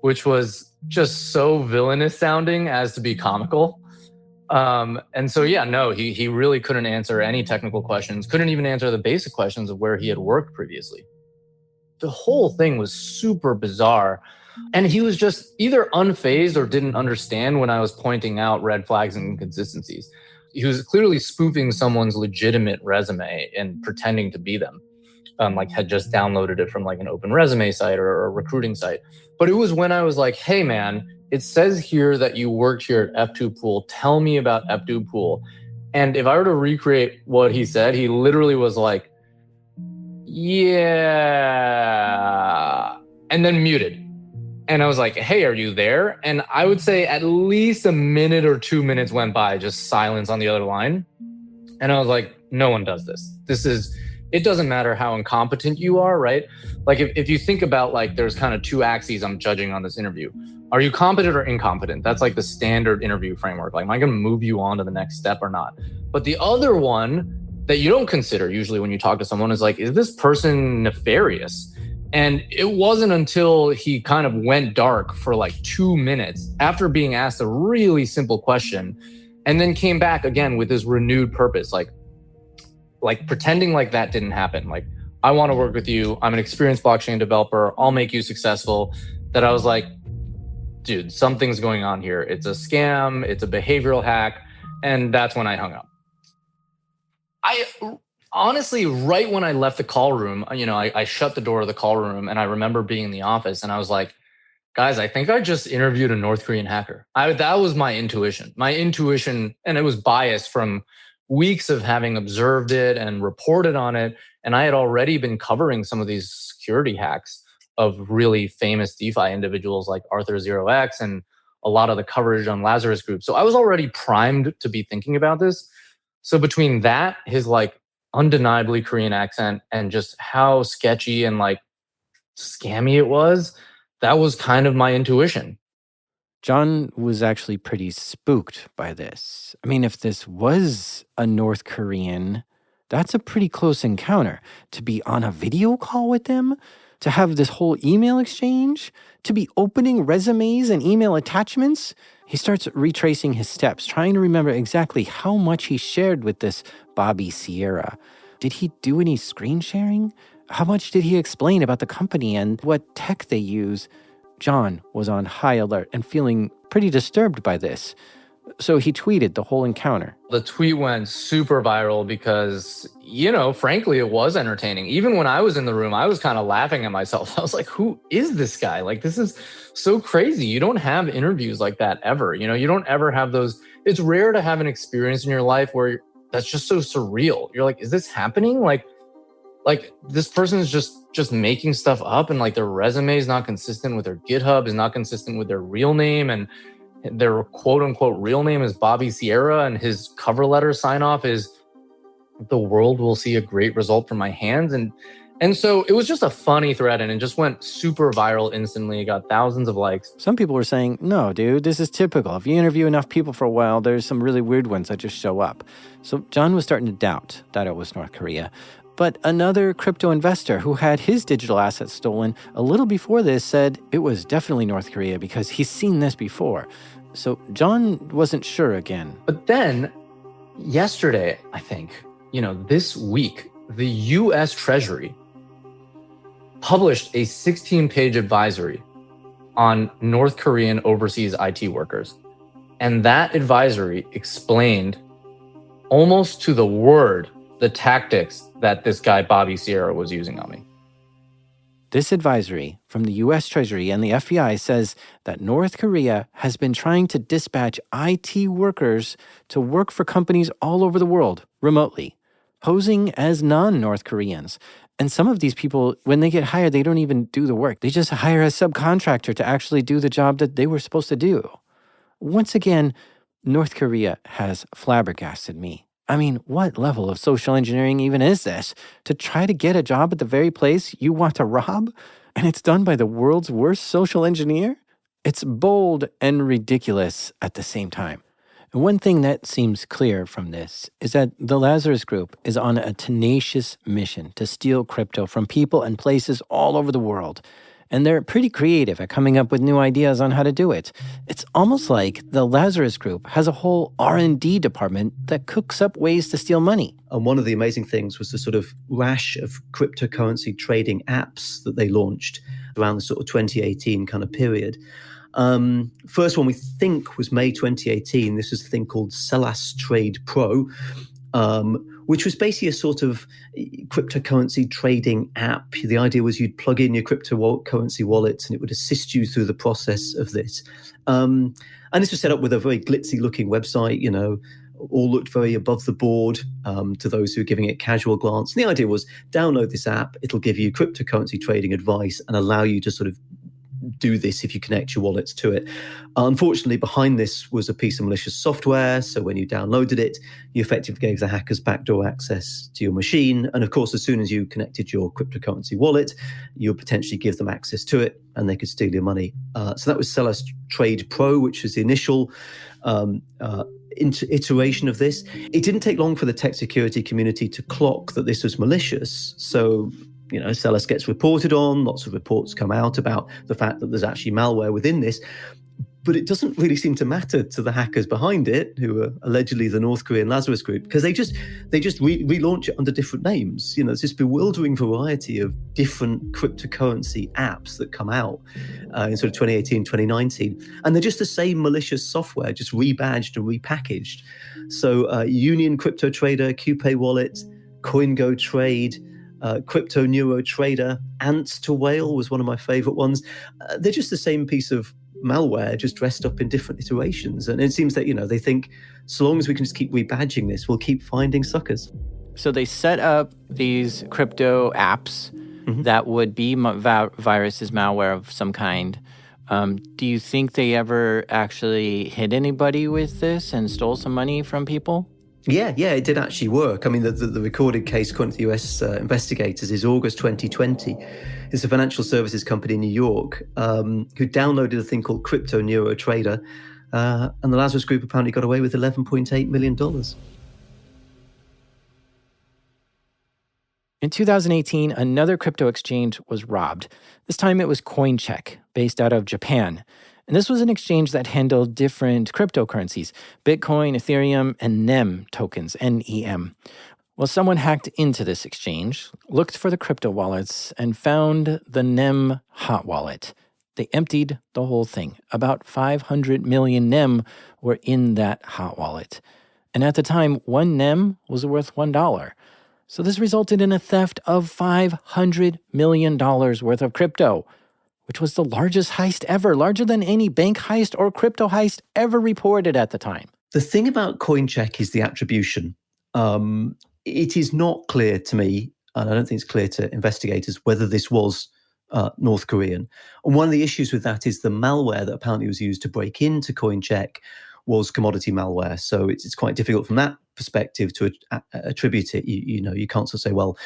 which was just so villainous sounding as to be comical. And so, he really couldn't answer any technical questions, couldn't even answer the basic questions of where he had worked previously. The whole thing was super bizarre. And he was just either unfazed or didn't understand when I was pointing out red flags and inconsistencies. He was clearly spoofing someone's legitimate resume and pretending to be them. Had just downloaded it from like an open resume site or a recruiting site. But it was when I was like, hey man, it says here that you worked here at F2 Pool. Tell me about F2 Pool. And if I were to recreate what he said, he literally was like, yeah, and then muted. And I was like, hey, are you there? And I would say at least a minute or 2 minutes went by, just silence on the other line. And I was like, no one does this. It doesn't matter how incompetent you are, right? Like if you think about like, there's kind of two axes I'm judging on this interview. Are you competent or incompetent? That's like the standard interview framework. Like, am I going to move you on to the next step or not? But the other one that you don't consider usually when you talk to someone is like, is this person nefarious? And it wasn't until he kind of went dark for like 2 minutes after being asked a really simple question and then came back again with this renewed purpose, like pretending like that didn't happen. Like, I want to work with you. I'm an experienced blockchain developer. I'll make you successful. That I was like, dude, something's going on here. It's a scam. It's a behavioral hack. And that's when I hung up. I honestly, right when I left the call room, I shut the door of the call room and I remember being in the office and I was like, guys, I think I just interviewed a North Korean hacker. That was my intuition. And it was biased from weeks of having observed it and reported on it. And I had already been covering some of these security hacks of really famous DeFi individuals like Arthur0x and a lot of the coverage on Lazarus Group. So I was already primed to be thinking about this. So between that, his like undeniably Korean accent and just how sketchy and like scammy it was, that was kind of my intuition. John was actually pretty spooked by this. I mean, if this was a North Korean, that's a pretty close encounter. To be on a video call with them, to have this whole email exchange, to be opening resumes and email attachments. He starts retracing his steps, trying to remember exactly how much he shared with this Bobby Sierra. Did he do any screen sharing? How much did he explain about the company and what tech they use? John was on high alert and feeling pretty disturbed by this. So he tweeted the whole encounter. The tweet went super viral because, frankly, it was entertaining. Even when I was in the room, I was kind of laughing at myself. I was like, who is this guy? Like, this is so crazy. You don't have interviews like that ever. You don't ever have those. It's rare to have an experience in your life where that's just so surreal. You're like, is this happening? Like this person is just making stuff up, and like their resume is not consistent with their GitHub, is not consistent with their real name, and their quote unquote real name is Bobby Sierra, and his cover letter sign off is "The world will see a great result from my hands." And so it was just a funny thread, and it just went super viral instantly. It got thousands of likes. Some people were saying, no, dude, this is typical. If you interview enough people for a while, there's some really weird ones that just show up. So John was starting to doubt that it was North Korea. But another crypto investor who had his digital assets stolen a little before this said it was definitely North Korea because he's seen this before. So John wasn't sure again. But then yesterday, I think, this week, the US Treasury published a 16-page advisory on North Korean overseas IT workers. And that advisory explained almost to the word the tactics that this guy, Bobby Sierra, was using on me. This advisory from the US Treasury and the FBI says that North Korea has been trying to dispatch IT workers to work for companies all over the world remotely, posing as non-North Koreans. And some of these people, when they get hired, they don't even do the work. They just hire a subcontractor to actually do the job that they were supposed to do. Once again, North Korea has flabbergasted me. I mean, what level of social engineering even is this? To try to get a job at the very place you want to rob? And it's done by the world's worst social engineer? It's bold and ridiculous at the same time. And one thing that seems clear from this is that the Lazarus Group is on a tenacious mission to steal crypto from people and places all over the world. And they're pretty creative at coming up with new ideas on how to do it. It's almost like the Lazarus Group has a whole R&D department that cooks up ways to steal money. And one of the amazing things was the sort of rash of cryptocurrency trading apps that they launched around the sort of 2018 kind of period. First one we think was May 2018. This was a thing called Celas Trade Pro, which was basically a sort of cryptocurrency trading app. The idea was you'd plug in your cryptocurrency wallets and it would assist you through the process of this. And this was set up with a very glitzy looking website, all looked very above the board to those who were giving it casual glance. And the idea was download this app, it'll give you cryptocurrency trading advice and allow you to sort of do this if you connect your wallets to it. Unfortunately, behind this was a piece of malicious software. So when you downloaded it, you effectively gave the hackers backdoor access to your machine. And of course, as soon as you connected your cryptocurrency wallet, you would potentially give them access to it and they could steal your money. So that was Celas Trade Pro, which was the initial iteration of this. It didn't take long for the tech security community to clock that this was malicious. So Celas gets reported on, lots of reports come out about the fact that there's actually malware within this, but it doesn't really seem to matter to the hackers behind it, who are allegedly the North Korean Lazarus Group, because they just relaunch it under different names. There's this bewildering variety of different cryptocurrency apps that come out in sort of 2018, 2019, and they're just the same malicious software, just rebadged and repackaged. So Union Crypto Trader, QPay Wallet, CoinGo Trade, Crypto Neuro Trader, Ants to Whale was one of my favorite ones. They're just the same piece of malware, just dressed up in different iterations. And it seems that, they think so long as we can just keep rebadging this, we'll keep finding suckers. So they set up these crypto apps that would be viruses, malware of some kind. Do you think they ever actually hit anybody with this and stole some money from people? Yeah, it did actually work. I mean, the recorded case, according to the US investigators, is August 2020. It's a financial services company in New York who downloaded a thing called Crypto Neuro Trader, and the Lazarus Group apparently got away with $11.8 million. In 2018, another crypto exchange was robbed. This time it was CoinCheck, based out of Japan. And this was an exchange that handled different cryptocurrencies, Bitcoin, Ethereum, and NEM tokens, NEM. Well, someone hacked into this exchange, looked for the crypto wallets, and found the NEM hot wallet. They emptied the whole thing. About 500 million NEM were in that hot wallet. And at the time, one NEM was worth $1. So this resulted in a theft of $500 million worth of crypto, which was the largest heist ever, larger than any bank heist or crypto heist ever reported at the time. The thing about CoinCheck is the attribution. It is not clear to me, and I don't think it's clear to investigators, whether this was North Korean. And one of the issues with that is the malware that apparently was used to break into CoinCheck was commodity malware. So it's quite difficult from that perspective to attribute it. You can't sort of say, well,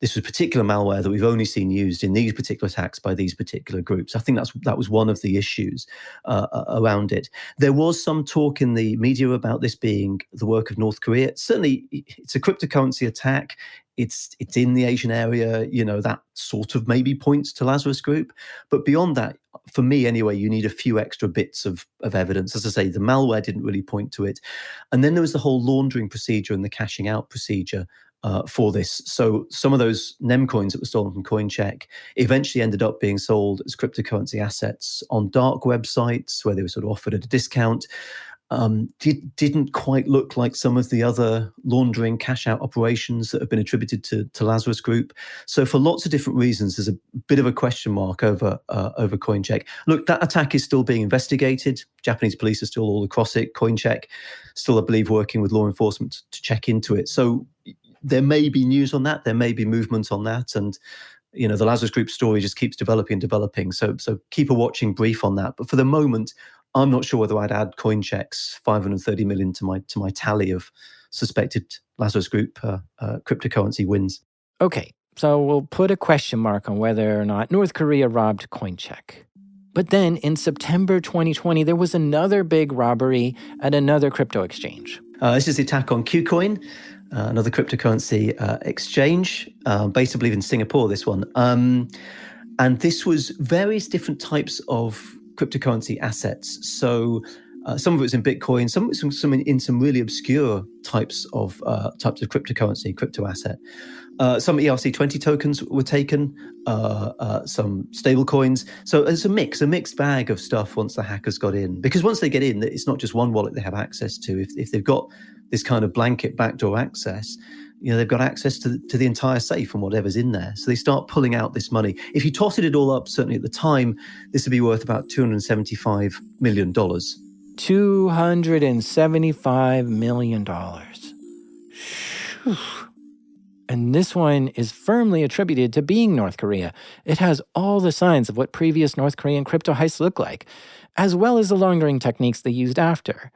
this was particular malware that we've only seen used in these particular attacks by these particular groups. I think that was one of the issues around it. There was some talk in the media about this being the work of North Korea. Certainly, it's a cryptocurrency attack. It's in the Asian area. That sort of maybe points to Lazarus Group. But beyond that, for me anyway, you need a few extra bits of evidence. As I say, the malware didn't really point to it. And then there was the whole laundering procedure and the cashing out procedure for this. So some of those NEM coins that were stolen from CoinCheck eventually ended up being sold as cryptocurrency assets on dark websites where they were sort of offered at a discount. Didn't quite look like some of the other laundering cash out operations that have been attributed to Lazarus Group. So for lots of different reasons, there's a bit of a question mark over CoinCheck. Look, that attack is still being investigated. Japanese police are still all across it. CoinCheck still, I believe, working with law enforcement to check into it. So there may be news on that. There may be movement on that. And, the Lazarus Group story just keeps developing and developing. So keep a watching brief on that. But for the moment, I'm not sure whether I'd add CoinCheck's 530 million to my tally of suspected Lazarus Group cryptocurrency wins. Okay, so we'll put a question mark on whether or not North Korea robbed CoinCheck. But then in September 2020, there was another big robbery at another crypto exchange. This is the attack on KuCoin, another cryptocurrency exchange, based, I believe, in Singapore, this one. And this was various different types of cryptocurrency assets. So some of it was in Bitcoin, some of it was in some really obscure types of cryptocurrency, crypto asset. Some ERC20 tokens were taken, some stable coins. So it's a mixed bag of stuff once the hackers got in. Because once they get in, it's not just one wallet they have access to. If they've got this kind of blanket backdoor access, they've got access to the entire safe and whatever's in there. So they start pulling out this money. If you totted it all up, certainly at the time, this would be worth about $275 million. $275 million. Whew. And this one is firmly attributed to being North Korea. It has all the signs of what previous North Korean crypto heists look like, as well as the laundering techniques they used after.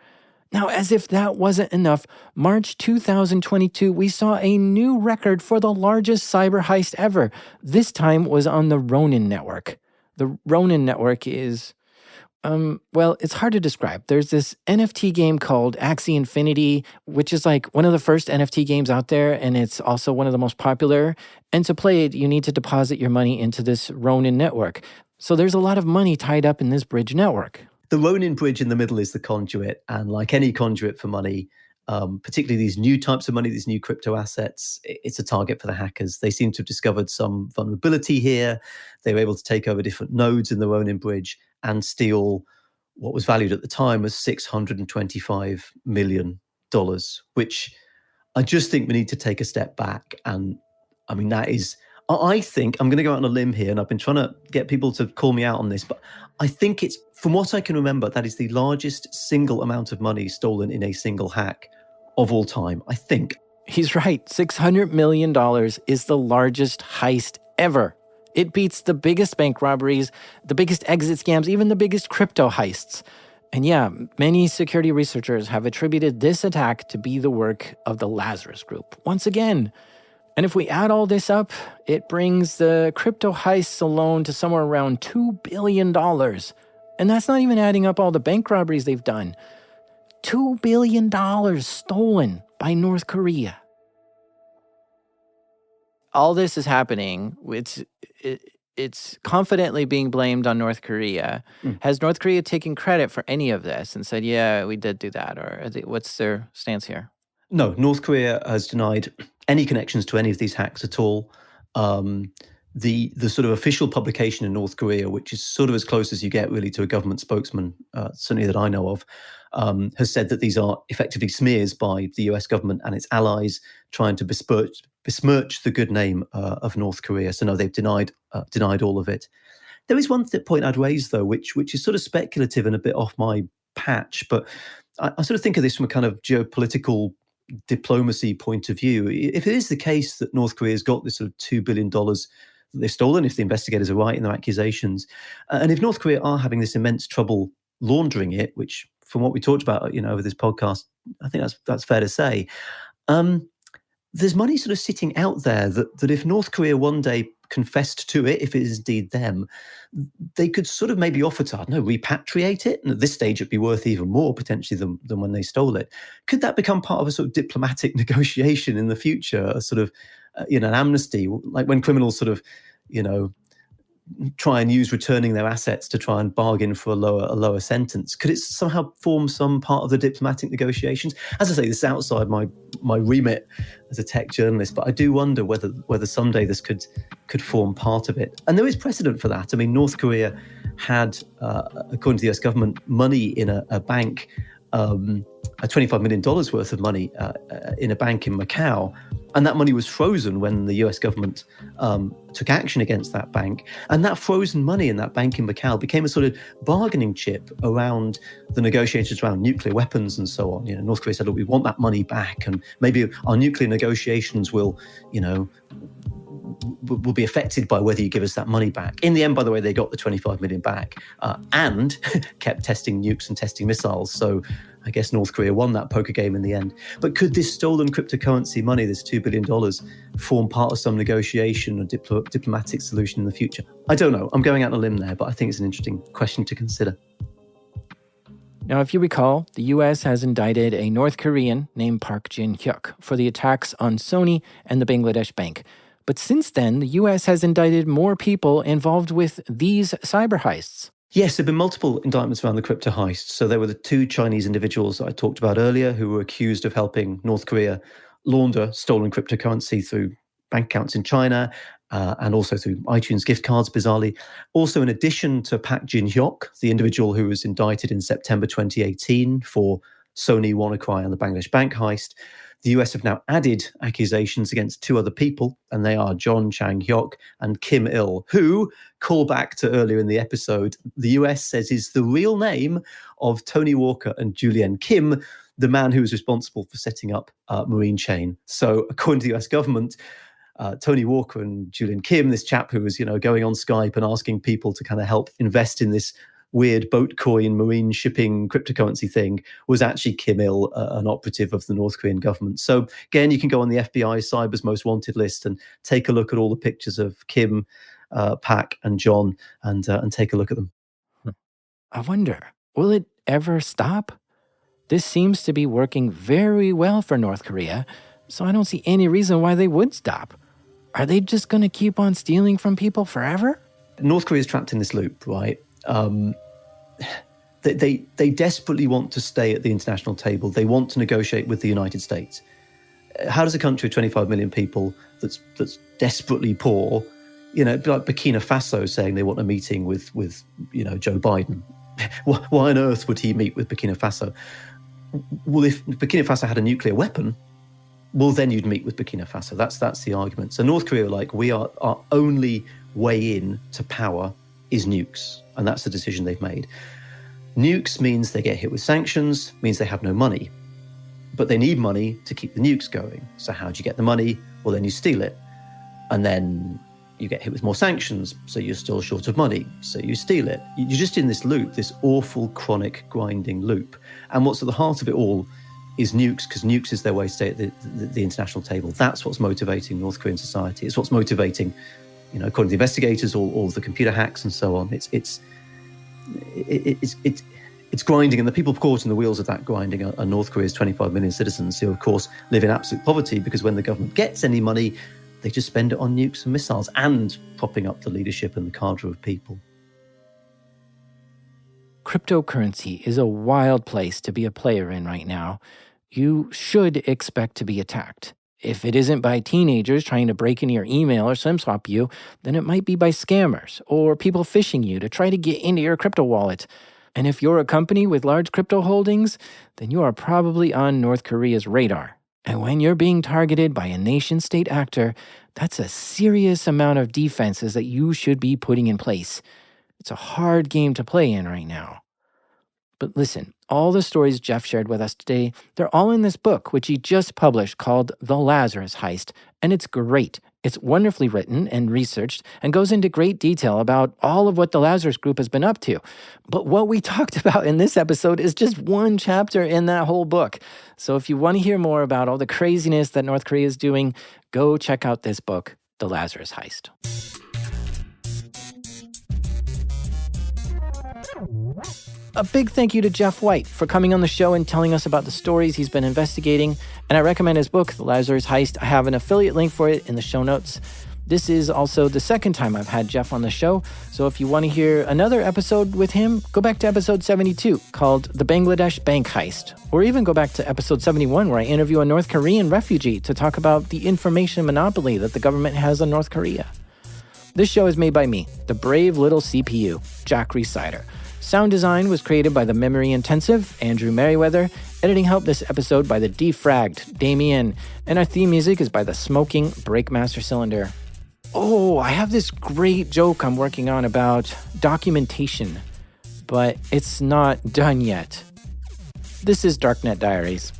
Now, as if that wasn't enough, March 2022, we saw a new record for the largest cyber heist ever. This time was on the Ronin network. The Ronin network is, it's hard to describe. There's this NFT game called Axie Infinity, which is like one of the first NFT games out there, and it's also one of the most popular. And to play it, you need to deposit your money into this Ronin network. So there's a lot of money tied up in this bridge network. The Ronin bridge in the middle is the conduit, and like any conduit for money, particularly these new types of money, these new crypto assets, it's a target for the hackers. They seem to have discovered some vulnerability here. They were able to take over different nodes in the Ronin bridge and steal what was valued at the time as $625 million, which I just think we need to take a step back. And I mean, that is, I think, I'm going to go out on a limb here, and I've been trying to get people to call me out on this, but I think it's, from what I can remember, that is the largest single amount of money stolen in a single hack of all time, I think. He's right. $600 million is the largest heist ever. It beats the biggest bank robberies, the biggest exit scams, even the biggest crypto heists. And yeah, many security researchers have attributed this attack to be the work of the Lazarus Group, once again. And if we add all this up, it brings the crypto heists alone to somewhere around $2 billion. And that's not even adding up all the bank robberies they've done. $2 billion stolen by North Korea. All this is happening. It's confidently being blamed on North Korea. Has North Korea taken credit for any of this and said, yeah, we did do that? Or what's their stance here? No, North Korea has denied any connections to any of these hacks at all. The sort of official publication in North Korea, which is sort of as close as you get really to a government spokesman, certainly that I know of, has said that these are effectively smears by the US government and its allies trying to besmirch the good name of North Korea. So no, they've denied all of it. There is one point I'd raise, though, which is sort of speculative and a bit off my patch, but I sort of think of this from a kind of geopolitical diplomacy point of view. If it is the case that North Korea's got this sort of $2 billion that they've stolen, if the investigators are right in their accusations, and if North Korea are having this immense trouble laundering it, which from what we talked about, over this podcast, I think that's fair to say. There's money sort of sitting out there that if North Korea one day confessed to it, if it is indeed them, they could sort of maybe offer to, I don't know, repatriate it. And at this stage, it'd be worth even more potentially than when they stole it. Could that become part of a sort of diplomatic negotiation in the future, a sort of, an amnesty, like when criminals sort of, try and use returning their assets to try and bargain for a lower sentence? Could it somehow form some part of the diplomatic negotiations? As I say, this is outside my remit as a tech journalist, but I do wonder whether someday this could form part of it. And there is precedent for that. I mean, North Korea had, according to the US government, money in a bank, $25 million worth of money in a bank in Macau. And that money was frozen when the US government took action against that bank. And that frozen money in that bank in Macau became a sort of bargaining chip around the negotiations around nuclear weapons and so on. North Korea said, look, we want that money back, and maybe our nuclear negotiations will be affected by whether you give us that money back. In the end, by the way, they got the 25 million back and kept testing nukes and testing missiles. So I guess North Korea won that poker game in the end. But could this stolen cryptocurrency money, this $2 billion, form part of some negotiation or diplomatic solution in the future? I don't know. I'm going out on a limb there, but I think it's an interesting question to consider. Now, if you recall, the U.S. has indicted a North Korean named Park Jin-hyuk for the attacks on Sony and the Bangladesh bank. But since then, the U.S. has indicted more people involved with these cyber heists. Yes, there have been multiple indictments around the crypto heists. So there were the two Chinese individuals that I talked about earlier who were accused of helping North Korea launder stolen cryptocurrency through bank accounts in China and also through iTunes gift cards, bizarrely. Also, in addition to Park Jin-hyuk, the individual who was indicted in September 2018 for Sony, WannaCry and the Bangladesh bank heist, the US have now added accusations against two other people, and they are John Chang-hyuk and Kim Il, who, call back to earlier in the episode, the US says is the real name of Tony Walker and Julian Kim, the man who was responsible for setting up Marine Chain. So according to the US government, Tony Walker and Julian Kim, this chap who was, going on Skype and asking people to kind of help invest in this weird boat coin, marine shipping, cryptocurrency thing, was actually Kim Il, an operative of the North Korean government. So again, you can go on the FBI Cyber's Most Wanted list and take a look at all the pictures of Kim, Park and John and take a look at them. I wonder, will it ever stop? This seems to be working very well for North Korea, so I don't see any reason why they would stop. Are they just going to keep on stealing from people forever? North Korea is trapped in this loop, right? They desperately want to stay at the international table. They want to negotiate with the United States. How does a country of 25 million people that's desperately poor, be like Burkina Faso saying they want a meeting with Joe Biden? Why on earth would he meet with Burkina Faso? Well, if Burkina Faso had a nuclear weapon, well, then you'd meet with Burkina Faso. That's the argument. So North Korea our only way in to power is nukes. And that's the decision they've made. Nukes means they get hit with sanctions, means they have no money. But they need money to keep the nukes going. So how do you get the money? Well, then you steal it. And then You get hit with more sanctions, so you're still short of money, so you steal it. You're just in this loop, this awful, chronic, grinding loop. And what's at the heart of it all is nukes, because nukes is their way to stay at the international table. That's what's motivating North Korean society. It's what's motivating, according to the investigators, all the computer hacks and so on. It's grinding, and the people caught in the wheels of that grinding are North Korea's 25 million citizens who, of course, live in absolute poverty, because when the government gets any money, they just spend it on nukes and missiles and propping up the leadership and the cadre of people. Cryptocurrency is a wild place to be a player in right now. You should expect to be attacked. If it isn't by teenagers trying to break into your email or SIM swap you, then it might be by scammers or people phishing you to try to get into your crypto wallet. And if you're a company with large crypto holdings, then you are probably on North Korea's radar. And when you're being targeted by a nation-state actor, that's a serious amount of defenses that you should be putting in place. It's a hard game to play in right now. But listen, all the stories Geoff shared with us today, they're all in this book, which he just published called The Lazarus Heist, and it's great. It's wonderfully written and researched and goes into great detail about all of what the Lazarus Group has been up to. But what we talked about in this episode is just one chapter in that whole book. So if you want to hear more about all the craziness that North Korea is doing, go check out this book, The Lazarus Heist. A big thank you to Geoff White for coming on the show and telling us about the stories he's been investigating. And I recommend his book, The Lazarus Heist. I have an affiliate link for it in the show notes. This is also the second time I've had Geoff on the show. So if you want to hear another episode with him, go back to episode 72 called The Bangladesh Bank Heist. Or even go back to episode 71 where I interview a North Korean refugee to talk about the information monopoly that the government has on North Korea. This show is made by me, the brave little CPU, Jack Rhysider. Sound design was created by the memory intensive, Andrew Merriweather. Editing help this episode by the Defragged, Damien. And our theme music is by the Smoking Breakmaster Cylinder. Oh, I have this great joke I'm working on about documentation, but it's not done yet. This is Darknet Diaries.